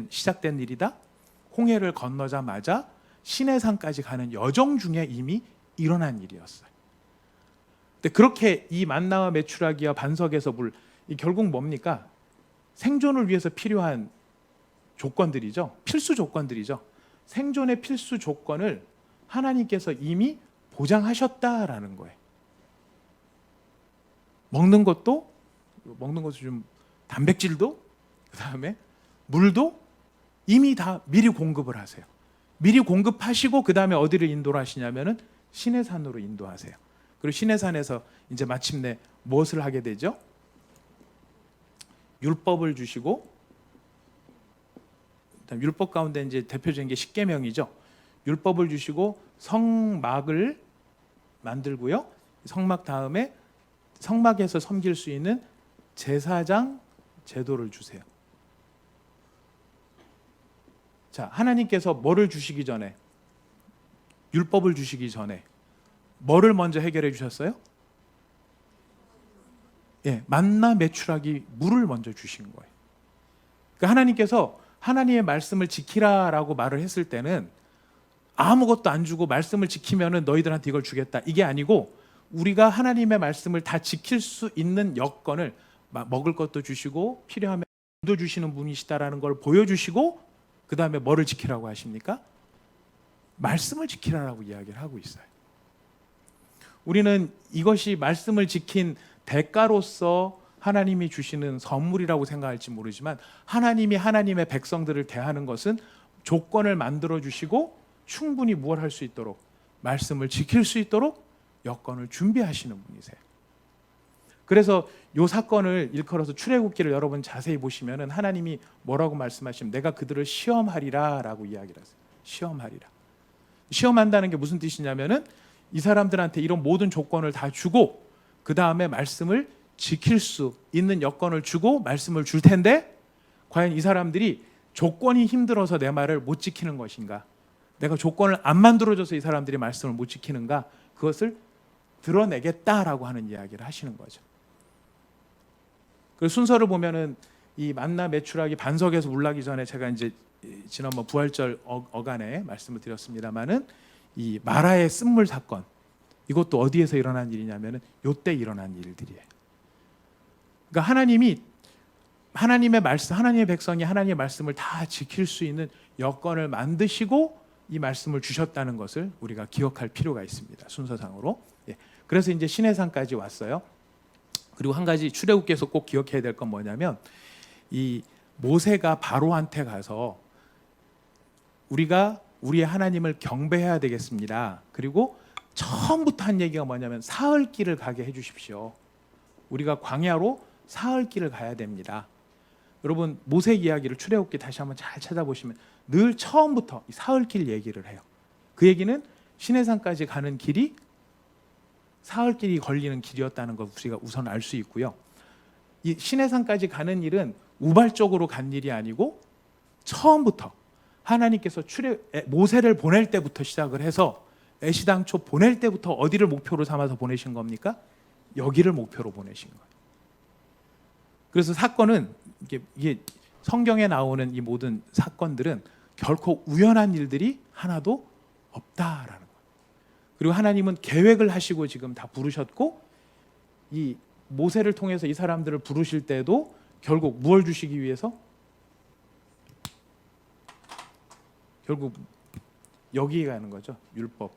시작된 일이다? 홍해를 건너자마자 시내산까지 가는 여정 중에 이미 일어난 일이었어요. 근데 그렇게 이 만나와 메추라기와 반석에서 물, 이 결국 뭡니까? 생존을 위해서 필요한 조건들이죠. 필수 조건들이죠. 생존의 필수 조건을 하나님께서 이미 보장하셨다라는 거예요. 먹는 것도 좀, 단백질도, 그 다음에 물도 이미 다 미리 공급을 하세요. 미리 공급하시고 그 다음에 어디를 인도를 하시냐면은 시내산으로 인도하세요. 그리고 시내산에서 이제 마침내 무엇을 하게 되죠? 율법을 주시고, 율법 가운데 이제 대표적인 게 십계명이죠. 율법을 주시고 성막을 만들고요. 성막 다음에 성막에서 섬길 수 있는 제사장 제도를 주세요. 자, 하나님께서 뭐를 주시기 전에, 율법을 주시기 전에 뭐를 먼저 해결해 주셨어요? 예, 만나 메추라기 물을 먼저 주신 거예요. 그러니까 하나님께서 하나님의 말씀을 지키라라고 말을 했을 때는, 아무것도 안 주고 말씀을 지키면은 너희들한테 이걸 주겠다. 이게 아니고 우리가 하나님의 말씀을 다 지킬 수 있는 여건을 먹을 것도 주시고 필요하면 도 주시는 분이시다라는 걸 보여주시고 그 다음에 뭐를 지키라고 하십니까? 말씀을 지키라고 이야기를 하고 있어요. 우리는 이것이 말씀을 지킨 대가로서 하나님이 주시는 선물이라고 생각할지 모르지만 하나님이 하나님의 백성들을 대하는 것은 조건을 만들어 주시고 충분히 무엇 할 수 있도록 말씀을 지킬 수 있도록 여건을 준비하시는 분이세요. 그래서 이 사건을 일컬어서 출애굽기를 여러분 자세히 보시면은 하나님이 뭐라고 말씀하시면 내가 그들을 시험하리라라고 이야기를 하세요. 시험하리라. 시험한다는 게 무슨 뜻이냐면은 이 사람들한테 이런 모든 조건을 다 주고 그 다음에 말씀을 지킬 수 있는 여건을 주고 말씀을 줄 텐데 과연 이 사람들이 조건이 힘들어서 내 말을 못 지키는 것인가? 내가 조건을 안 만들어줘서 이 사람들이 말씀을 못 지키는가? 그것을 드러내겠다라고 하는 이야기를 하시는 거죠. 그 순서를 보면은 이 만나 메추라기 반석에서 올라기 전에 제가 이제 지난번 부활절 어간에 말씀을 드렸습니다만은 이 마라의 쓴물 사건 이것도 어디에서 일어난 일이냐면은 요때 일어난 일들이에요. 그러니까 하나님이 하나님의 말씀, 하나님의 백성이 하나님의 말씀을 다 지킬 수 있는 여건을 만드시고 이 말씀을 주셨다는 것을 우리가 기억할 필요가 있습니다. 순서상으로. 예. 그래서 이제 시내산까지 왔어요. 그리고 한 가지 출애굽기에서 꼭 기억해야 될 건 뭐냐면 이 모세가 바로한테 가서 우리가 우리의 하나님을 경배해야 되겠습니다. 그리고 처음부터 한 얘기가 뭐냐면 사흘 길을 가게 해주십시오. 우리가 광야로 사흘 길을 가야 됩니다. 여러분 모세 이야기를 출애굽기 다시 한번 잘 찾아보시면 늘 처음부터 이 사흘 길 얘기를 해요. 그 얘기는 시내산까지 가는 길이 사흘 길이 걸리는 길이었다는 걸 우리가 우선 알 수 있고요. 이 시내산까지 가는 일은 우발적으로 간 일이 아니고 처음부터 하나님께서 모세를 보낼 때부터 시작을 해서 애시당초 보낼 때부터 어디를 목표로 삼아서 보내신 겁니까? 여기를 목표로 보내신 거예요. 그래서 사건은 이게 성경에 나오는 이 모든 사건들은 결코 우연한 일들이 하나도 없다라는 거예요. 그리고 하나님은 계획을 하시고 지금 다 부르셨고 이 모세를 통해서 이 사람들을 부르실 때도 결국 무엇을 주시기 위해서? 결국 여기에 가는 거죠. 율법.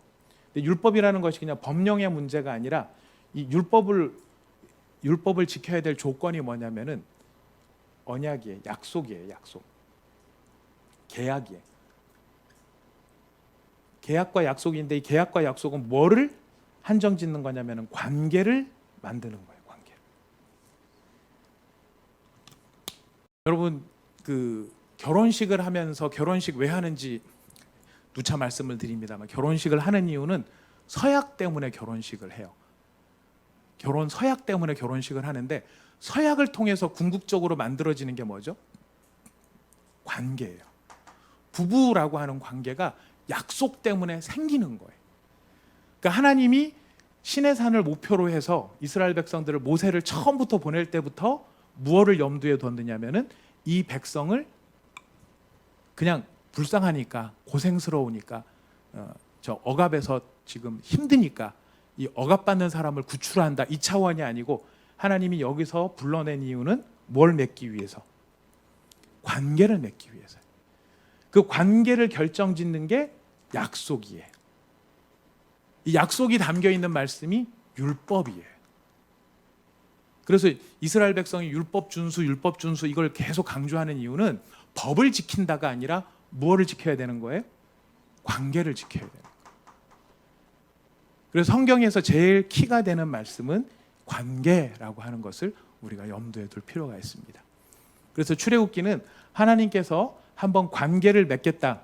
근데 율법이라는 것이 그냥 법령의 문제가 아니라 이 율법을 지켜야 될 조건이 뭐냐면은 언약이에요. 약속이에요. 약속. 계약이에요. 계약과 약속인데 이 계약과 약속은 뭐를 한정 짓는 거냐면은 관계를 만드는 거예요. 관계. 여러분 그 결혼식을 하면서 결혼식 왜 하는지 누차 말씀을 드립니다만 결혼식을 하는 이유는 서약 때문에 결혼식을 해요. 서약 때문에 결혼식을 하는데 서약을 통해서 궁극적으로 만들어지는 게 뭐죠? 관계예요. 부부라고 하는 관계가 약속 때문에 생기는 거예요. 그러니까 하나님이 시내산을 목표로 해서 이스라엘 백성들을 모세를 처음부터 보낼 때부터 무엇을 염두에 뒀느냐면은 이 백성을 그냥 불쌍하니까 고생스러우니까 저 억압에서 지금 힘드니까 이 억압받는 사람을 구출한다 이 차원이 아니고 하나님이 여기서 불러낸 이유는 뭘 맺기 위해서? 관계를 맺기 위해서요. 그 관계를 결정짓는 게 약속이에요. 이 약속이 담겨 있는 말씀이 율법이에요. 그래서 이스라엘 백성이 율법 준수 이걸 계속 강조하는 이유는 법을 지킨다가 아니라 무엇을 지켜야 되는 거예요? 관계를 지켜야 되는 거예요. 그래서 성경에서 제일 키가 되는 말씀은 관계라고 하는 것을 우리가 염두에 둘 필요가 있습니다. 그래서 출애굽기는 하나님께서 한번 관계를 맺겠다.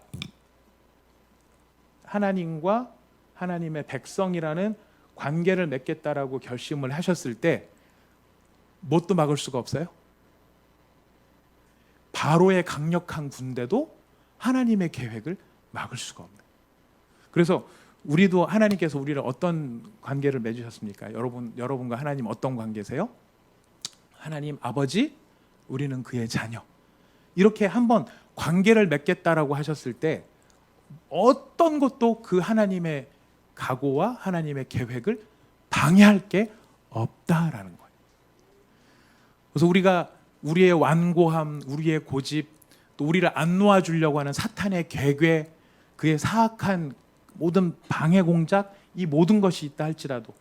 하나님과 하나님의 백성이라는 관계를 맺겠다라고 결심을 하셨을 때 뭣도 막을 수가 없어요? 바로의 강력한 군대도 하나님의 계획을 막을 수가 없는. 그래서 우리도 하나님께서 우리를 어떤 관계를 맺으셨습니까? 여러분과 하나님 어떤 관계세요? 하나님 아버지, 우리는 그의 자녀. 이렇게 한번 관계를 맺겠다라고 하셨을 때 어떤 것도 그 하나님의 각오와 하나님의 계획을 방해할 게 없다라는 거예요. 그래서 우리가 우리의 완고함, 우리의 고집, 또 우리를 안 놓아주려고 하는 사탄의 계획, 그의 사악한 모든 방해 공작, 이 모든 것이 있다 할지라도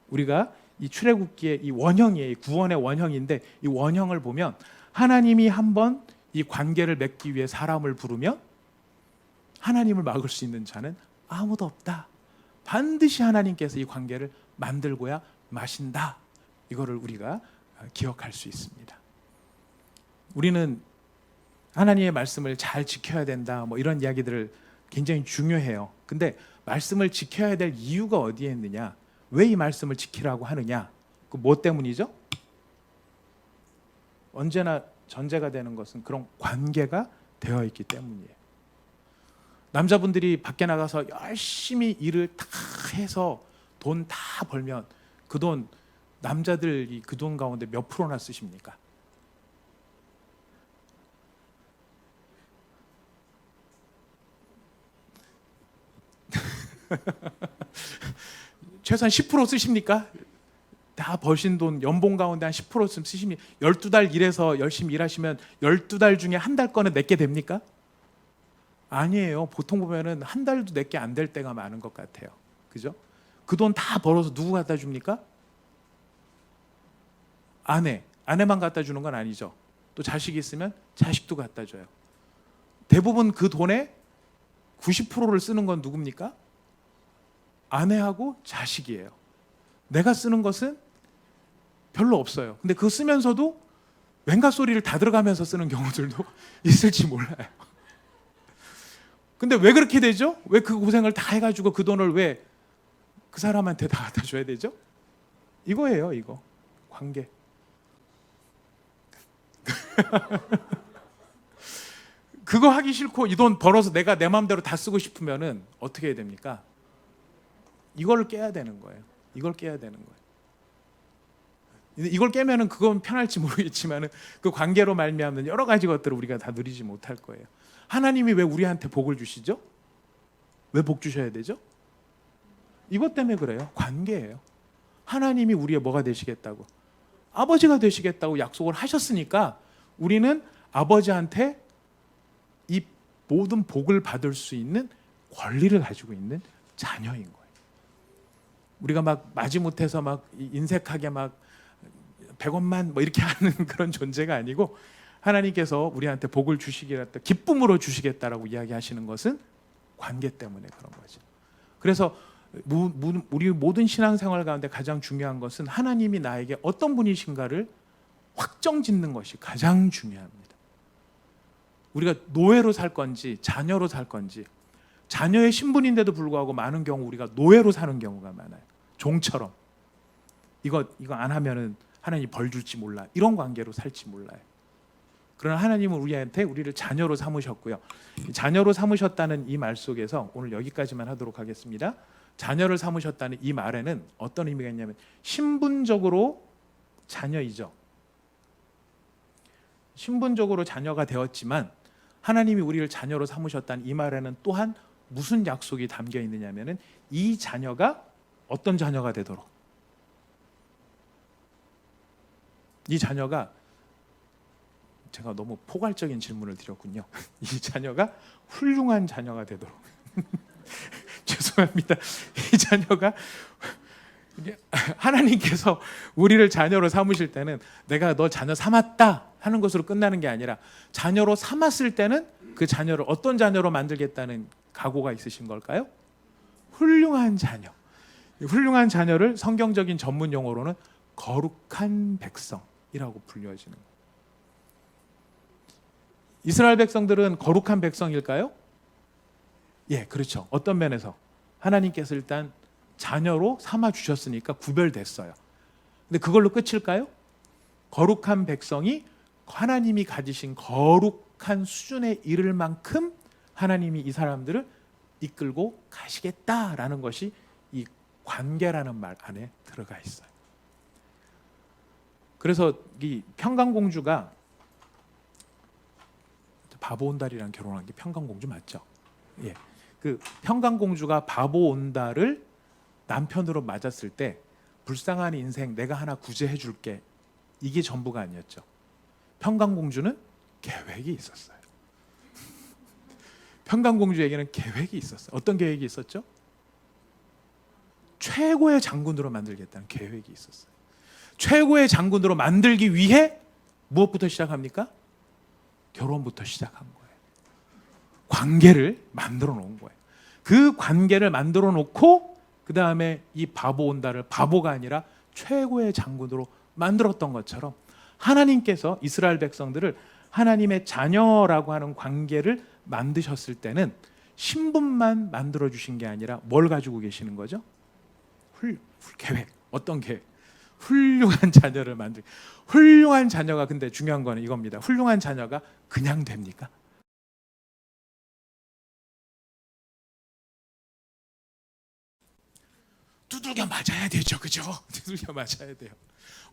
우리가 이 출애굽기의 이 원형이에요. 구원의 원형인데 이 원형을 보면 하나님이 한번 이 관계를 맺기 위해 사람을 부르면 하나님을 막을 수 있는 자는 아무도 없다. 반드시 하나님께서 이 관계를 만들고야 마신다. 이거를 우리가 기억할 수 있습니다. 우리는 하나님의 말씀을 잘 지켜야 된다. 뭐 이런 이야기들을 굉장히 중요해요. 근데 말씀을 지켜야 될 이유가 어디에 있느냐? 왜 이 말씀을 지키라고 하느냐? 그 뭐 때문이죠? 언제나 전제가 되는 것은 그런 관계가 되어 있기 때문이에요. 남자분들이 밖에 나가서 열심히 일을 다 해서 돈 다 벌면 그 돈, 남자들이 그 돈 가운데 몇 프로나 쓰십니까? 최소한 10% 쓰십니까? 다 버신 돈 연봉 가운데 한 10%쯤 쓰십니까? 12달 일해서 열심히 일하시면 12달 중에 한 달 거는 내게 됩니까? 아니에요. 보통 보면은 한 달도 내게 안 될 때가 많은 것 같아요. 그죠? 그 돈 다 벌어서 누구 갖다 줍니까? 아내만 갖다 주는 건 아니죠. 또 자식이 있으면 자식도 갖다 줘요. 대부분 그 돈의 90%를 쓰는 건 누굽니까? 아내하고 자식이에요. 내가 쓰는 것은 별로 없어요. 근데 그거 쓰면서도 왠가 소리를 다 들어가면서 쓰는 경우들도 있을지 몰라요. 근데 왜 그렇게 되죠? 왜 그 고생을 다 해가지고 그 돈을 왜 그 사람한테 다 갖다 줘야 되죠? 이거예요, 이거. 관계. 그거 하기 싫고 이 돈 벌어서 내가 내 마음대로 다 쓰고 싶으면은 어떻게 해야 됩니까? 이걸 깨야 되는 거예요. 이걸 깨야 되는 거예요. 이걸 깨면은 그건 편할지 모르겠지만은 그 관계로 말미암는 여러 가지 것들을 우리가 다 누리지 못할 거예요. 하나님이 왜 우리한테 복을 주시죠? 왜 복 주셔야 되죠? 이것 때문에 그래요. 관계예요. 하나님이 우리의 뭐가 되시겠다고? 아버지가 되시겠다고 약속을 하셨으니까 우리는 아버지한테 이 모든 복을 받을 수 있는 권리를 가지고 있는 자녀인 거예요. 우리가 막 마지못해서 막 인색하게 막 100원만 뭐 이렇게 하는 그런 존재가 아니고 하나님께서 우리한테 복을 주시겠다, 기쁨으로 주시겠다라고 이야기하시는 것은 관계 때문에 그런 거죠. 그래서 우리 모든 신앙생활 가운데 가장 중요한 것은 하나님이 나에게 어떤 분이신가를 확정짓는 것이 가장 중요합니다. 우리가 노예로 살 건지 자녀로 살 건지, 자녀의 신분인데도 불구하고 많은 경우 우리가 노예로 사는 경우가 많아요. 종처럼 이거 안 하면은 하나님 벌 줄지 몰라, 이런 관계로 살지 몰라요. 그러나 하나님은 우리를 자녀로 삼으셨고요. 자녀로 삼으셨다는 이 말 속에서 오늘 여기까지만 하도록 하겠습니다. 자녀를 삼으셨다는 이 말에는 어떤 의미가 있냐면 신분적으로 자녀이죠. 신분적으로 자녀가 되었지만 하나님이 우리를 자녀로 삼으셨다는 이 말에는 또한 무슨 약속이 담겨 있느냐면은 이 자녀가 어떤 자녀가 되도록, 이 자녀가, 제가 너무 포괄적인 질문을 드렸군요. 이 자녀가 훌륭한 자녀가 되도록 죄송합니다. 이 자녀가, 하나님께서 우리를 자녀로 삼으실 때는 내가 너 자녀 삼았다 하는 것으로 끝나는 게 아니라 자녀로 삼았을 때는 그 자녀를 어떤 자녀로 만들겠다는 각오가 있으신 걸까요? 훌륭한 자녀. 훌륭한 자녀를 성경적인 전문 용어로는 거룩한 백성이라고 불려지는 거예요. 이스라엘 백성들은 거룩한 백성일까요? 예, 그렇죠. 어떤 면에서 하나님께서 일단 자녀로 삼아 주셨으니까 구별됐어요. 근데 그걸로 끝일까요? 거룩한 백성이 하나님이 가지신 거룩한 수준에 이를 만큼 하나님이 이 사람들을 이끌고 가시겠다라는 것이 이 관계라는 말 안에 들어가 있어요. 그래서 이 평강공주가, 바보 온달이랑 결혼한 게 평강공주 맞죠? 예. 그 평강공주가 바보 온다를 남편으로 맞았을 때 불쌍한 인생 내가 하나 구제해 줄게, 이게 전부가 아니었죠. 평강공주는 계획이 있었어요. 평강공주에게는 계획이 있었어요. 어떤 계획이 있었죠? 최고의 장군으로 만들겠다는 계획이 있었어요. 최고의 장군으로 만들기 위해 무엇부터 시작합니까? 결혼부터 시작한 거예요. 관계를 만들어 놓은 거예요. 그 관계를 만들어 놓고 그 다음에 이 바보 온다를 바보가 아니라 최고의 장군으로 만들었던 것처럼 하나님께서 이스라엘 백성들을 하나님의 자녀라고 하는 관계를 만드셨을 때는 신분만 만들어 주신 게 아니라 뭘 가지고 계시는 거죠? 계획. 어떤 계획? 훌륭한 자녀를 만들. 훌륭한 자녀가, 근데 중요한 거는 이겁니다. 훌륭한 자녀가 그냥 됩니까? 두들겨 맞아야 되죠, 그죠? 두들겨 맞아야 돼요.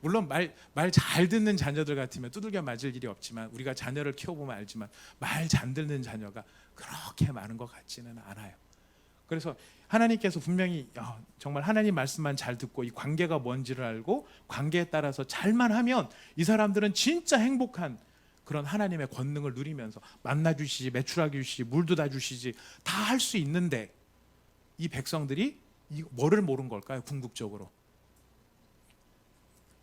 물론 말 잘 듣는 자녀들 같으면 두들겨 맞을 일이 없지만, 우리가 자녀를 키워보면 알지만 말 잘 듣는 자녀가 그렇게 많은 것 같지는 않아요. 그래서 하나님께서 분명히 정말 하나님 말씀만 잘 듣고 이 관계가 뭔지를 알고 관계에 따라서 잘만 하면 이 사람들은 진짜 행복한 그런 하나님의 권능을 누리면서 만나 주시지, 매출하게 주시지, 물도 다 주시지, 다 할 수 있는데 이 백성들이 뭐를 모른 걸까요? 궁극적으로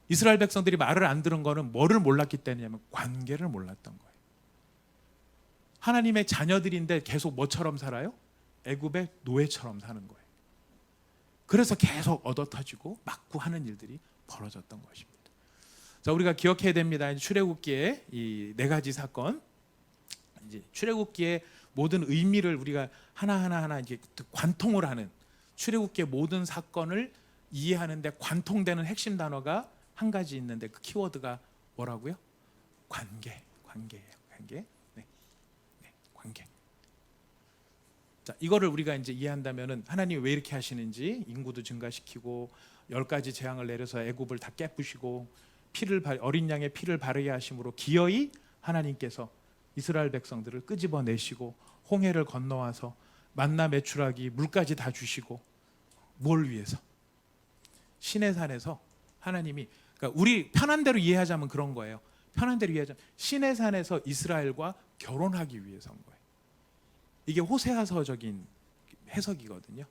이스라엘 백성들이 말을 안 들은 거는 뭐를 몰랐기 때문이냐면 관계를 몰랐던 거예요. 하나님의 자녀들인데 계속 뭐처럼 살아요? 애굽의 노예처럼 사는 거예요. 그래서 계속 얻어터지고 맞고 하는 일들이 벌어졌던 것입니다. 자, 우리가 기억해야 됩니다. 출애굽기의 이 네 가지 사건, 이제 출애굽기의 모든 의미를 우리가 하나하나 이제 관통을 하는, 출애굽기의 모든 사건을 이해하는데 관통되는 핵심 단어가 한 가지 있는데 그 키워드가 뭐라고요? 관계예요. 관계. 네, 관계. 자, 이거를 우리가 이제 이해한다면은 하나님이 왜 이렇게 하시는지, 인구도 증가시키고 10가지 재앙을 내려서 애굽을 다 깨부시고 어린 양의 피를 바르게 하심으로 기어이 하나님께서 이스라엘 백성들을 끄집어내시고 홍해를 건너와서 만나 매출하기 물까지 다 주시고, 뭘 위해서? 시내산에서 하나님이, 그러니까 우리 편한 대로 이해하자면 그런 거예요. 편한 대로 이해하자면 시내산에서 이스라엘과 결혼하기 위해서인 거예요. 이게 호세아서적인 해석이거든요.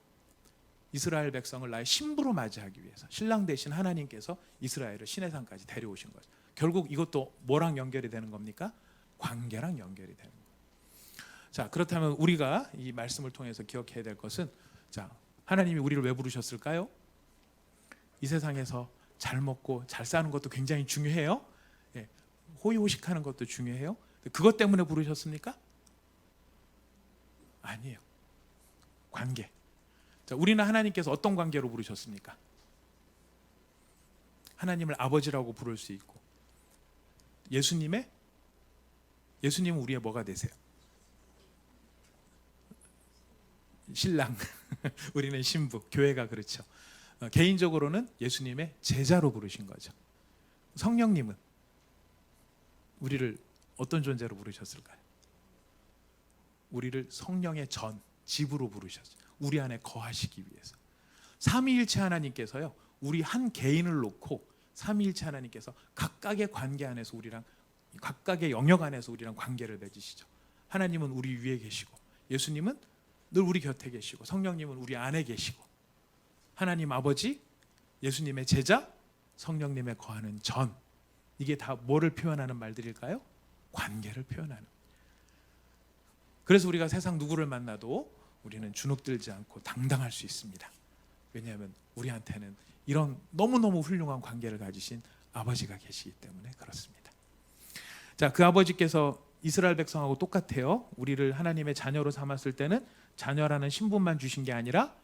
이스라엘 백성을 나의 신부로 맞이하기 위해서 신랑 대신 하나님께서 이스라엘을 시내산까지 데려오신 거죠. 결국 이것도 뭐랑 연결이 되는 겁니까? 관계랑 연결이 되는 거예요. 자, 그렇다면 우리가 이 말씀을 통해서 기억해야 될 것은, 자, 하나님이 우리를 왜 부르셨을까요? 이 세상에서 잘 먹고 잘 사는 것도 굉장히 중요해요. 예, 호의호식하는 것도 중요해요. 그것 때문에 부르셨습니까? 아니에요. 관계. 자, 우리는 하나님께서 어떤 관계로 부르셨습니까? 하나님을 아버지라고 부를 수 있고, 예수님은 우리의 뭐가 되세요? 신랑. 우리는 신부. 교회가 그렇죠. 개인적으로는 예수님의 제자로 부르신 거죠. 성령님은 우리를 어떤 존재로 부르셨을까요? 우리를 성령의 집으로 부르셨죠. 우리 안에 거하시기 위해서. 삼위일체 하나님께서요, 우리 한 개인을 놓고 삼위일체 하나님께서 각각의 관계 안에서 각각의 영역 안에서 우리랑 관계를 맺으시죠. 하나님은 우리 위에 계시고, 예수님은 늘 우리 곁에 계시고, 성령님은 우리 안에 계시고, 하나님 아버지, 예수님의 제자, 성령님의 거하는 전. 이게 다 뭐를 표현하는 말들일까요? 관계를 표현하는. 그래서 우리가 세상 누구를 만나도 우리는 주눅들지 않고 당당할 수 있습니다. 왜냐하면 우리한테는 이런 너무너무 훌륭한 관계를 가지신 아버지가 계시기 때문에 그렇습니다. 자, 그 아버지께서 이스라엘 백성하고 똑같아요. 우리를 하나님의 자녀로 삼았을 때는 자녀라는 신분만 주신 게 아니라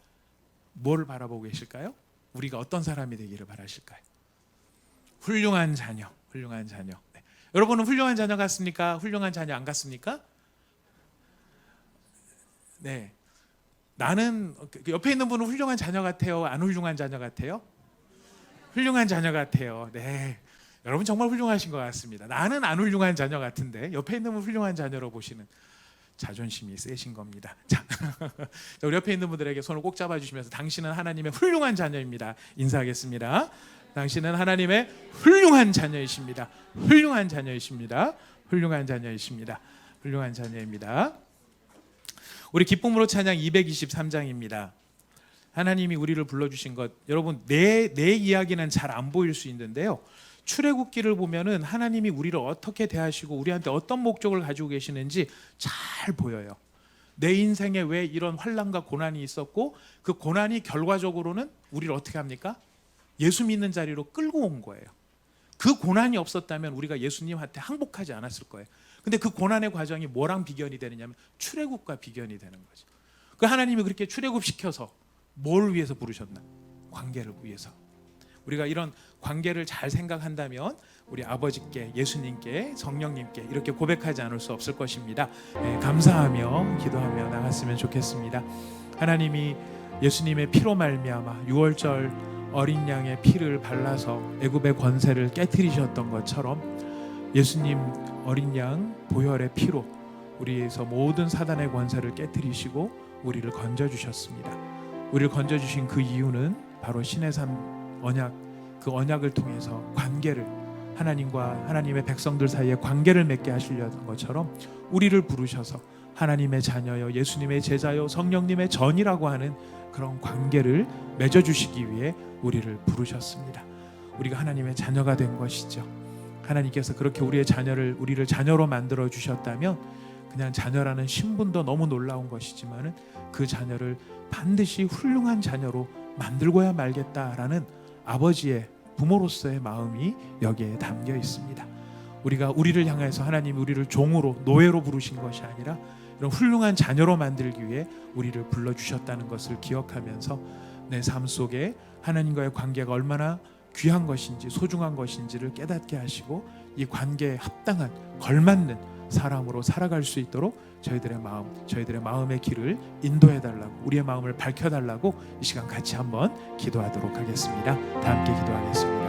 뭘 바라보고 계실까요? 우리가 어떤 사람이 되기를 바라실까요? 훌륭한 자녀. 네. 여러분은 훌륭한 자녀 같습니까? 훌륭한 자녀 안 같습니까? 네. 나는, 옆에 있는 분은 훌륭한 자녀 같아요? 안 훌륭한 자녀 같아요? 훌륭한 자녀 같아요. 네. 여러분 정말 훌륭하신 것 같습니다. 나는 안 훌륭한 자녀 같은데 옆에 있는 분 훌륭한 자녀로 보시는, 자존심이 세신 겁니다. 자, 우리 옆에 있는 분들에게 손을 꼭 잡아주시면서 당신은 하나님의 훌륭한 자녀입니다. 인사하겠습니다. 당신은 하나님의 훌륭한 자녀이십니다. 훌륭한 자녀이십니다. 훌륭한 자녀이십니다. 훌륭한 자녀입니다. 우리 기쁨으로 찬양 223장입니다. 하나님이 우리를 불러주신 것, 여러분 내 이야기는 잘 안 보일 수 있는데요, 출애굽기를 보면은 하나님이 우리를 어떻게 대하시고 우리한테 어떤 목적을 가지고 계시는지 잘 보여요. 내 인생에 왜 이런 환난과 고난이 있었고 그 고난이 결과적으로는 우리를 어떻게 합니까? 예수 믿는 자리로 끌고 온 거예요. 그 고난이 없었다면 우리가 예수님한테 항복하지 않았을 거예요. 근데 그 고난의 과정이 뭐랑 비견이 되느냐면 출애굽과 비견이 되는 거죠. 그 하나님이 그렇게 출애굽시켜서 뭘 위해서 부르셨나? 관계를 위해서. 우리가 이런 관계를 잘 생각한다면 우리 아버지께, 예수님께, 성령님께 이렇게 고백하지 않을 수 없을 것입니다. 네, 감사하며 기도하며 나갔으면 좋겠습니다. 하나님이 예수님의 피로 말미암아 유월절 어린 양의 피를 발라서 애굽의 권세를 깨트리셨던 것처럼 예수님 어린 양 보혈의 피로 우리에서 모든 사단의 권세를 깨트리시고 우리를 건져주셨습니다. 우리를 건져주신 그 이유는 바로 신의 산 언약, 그 언약을 통해서 관계를, 하나님과 하나님의 백성들 사이에 관계를 맺게 하시려는 것처럼 우리를 부르셔서 하나님의 자녀요, 예수님의 제자요, 성령님의 전이라고 하는 그런 관계를 맺어주시기 위해 우리를 부르셨습니다. 우리가 하나님의 자녀가 된 것이죠. 하나님께서 그렇게 우리를 자녀로 만들어 주셨다면 그냥 자녀라는 신분도 너무 놀라운 것이지만은 그 자녀를 반드시 훌륭한 자녀로 만들고야 말겠다라는 아버지의, 부모로서의 마음이 여기에 담겨 있습니다. 우리가 우리를 향해서 하나님이 우리를 종으로, 노예로 부르신 것이 아니라 이런 훌륭한 자녀로 만들기 위해 우리를 불러주셨다는 것을 기억하면서 내 삶 속에 하나님과의 관계가 얼마나 귀한 것인지, 소중한 것인지를 깨닫게 하시고 이 관계에 합당한, 걸맞는 사람으로 살아갈 수 있도록 저희들의 마음의 길을 인도해달라고, 우리의 마음을 밝혀달라고 이 시간 같이 한번 기도하도록 하겠습니다. 다 함께 기도하겠습니다.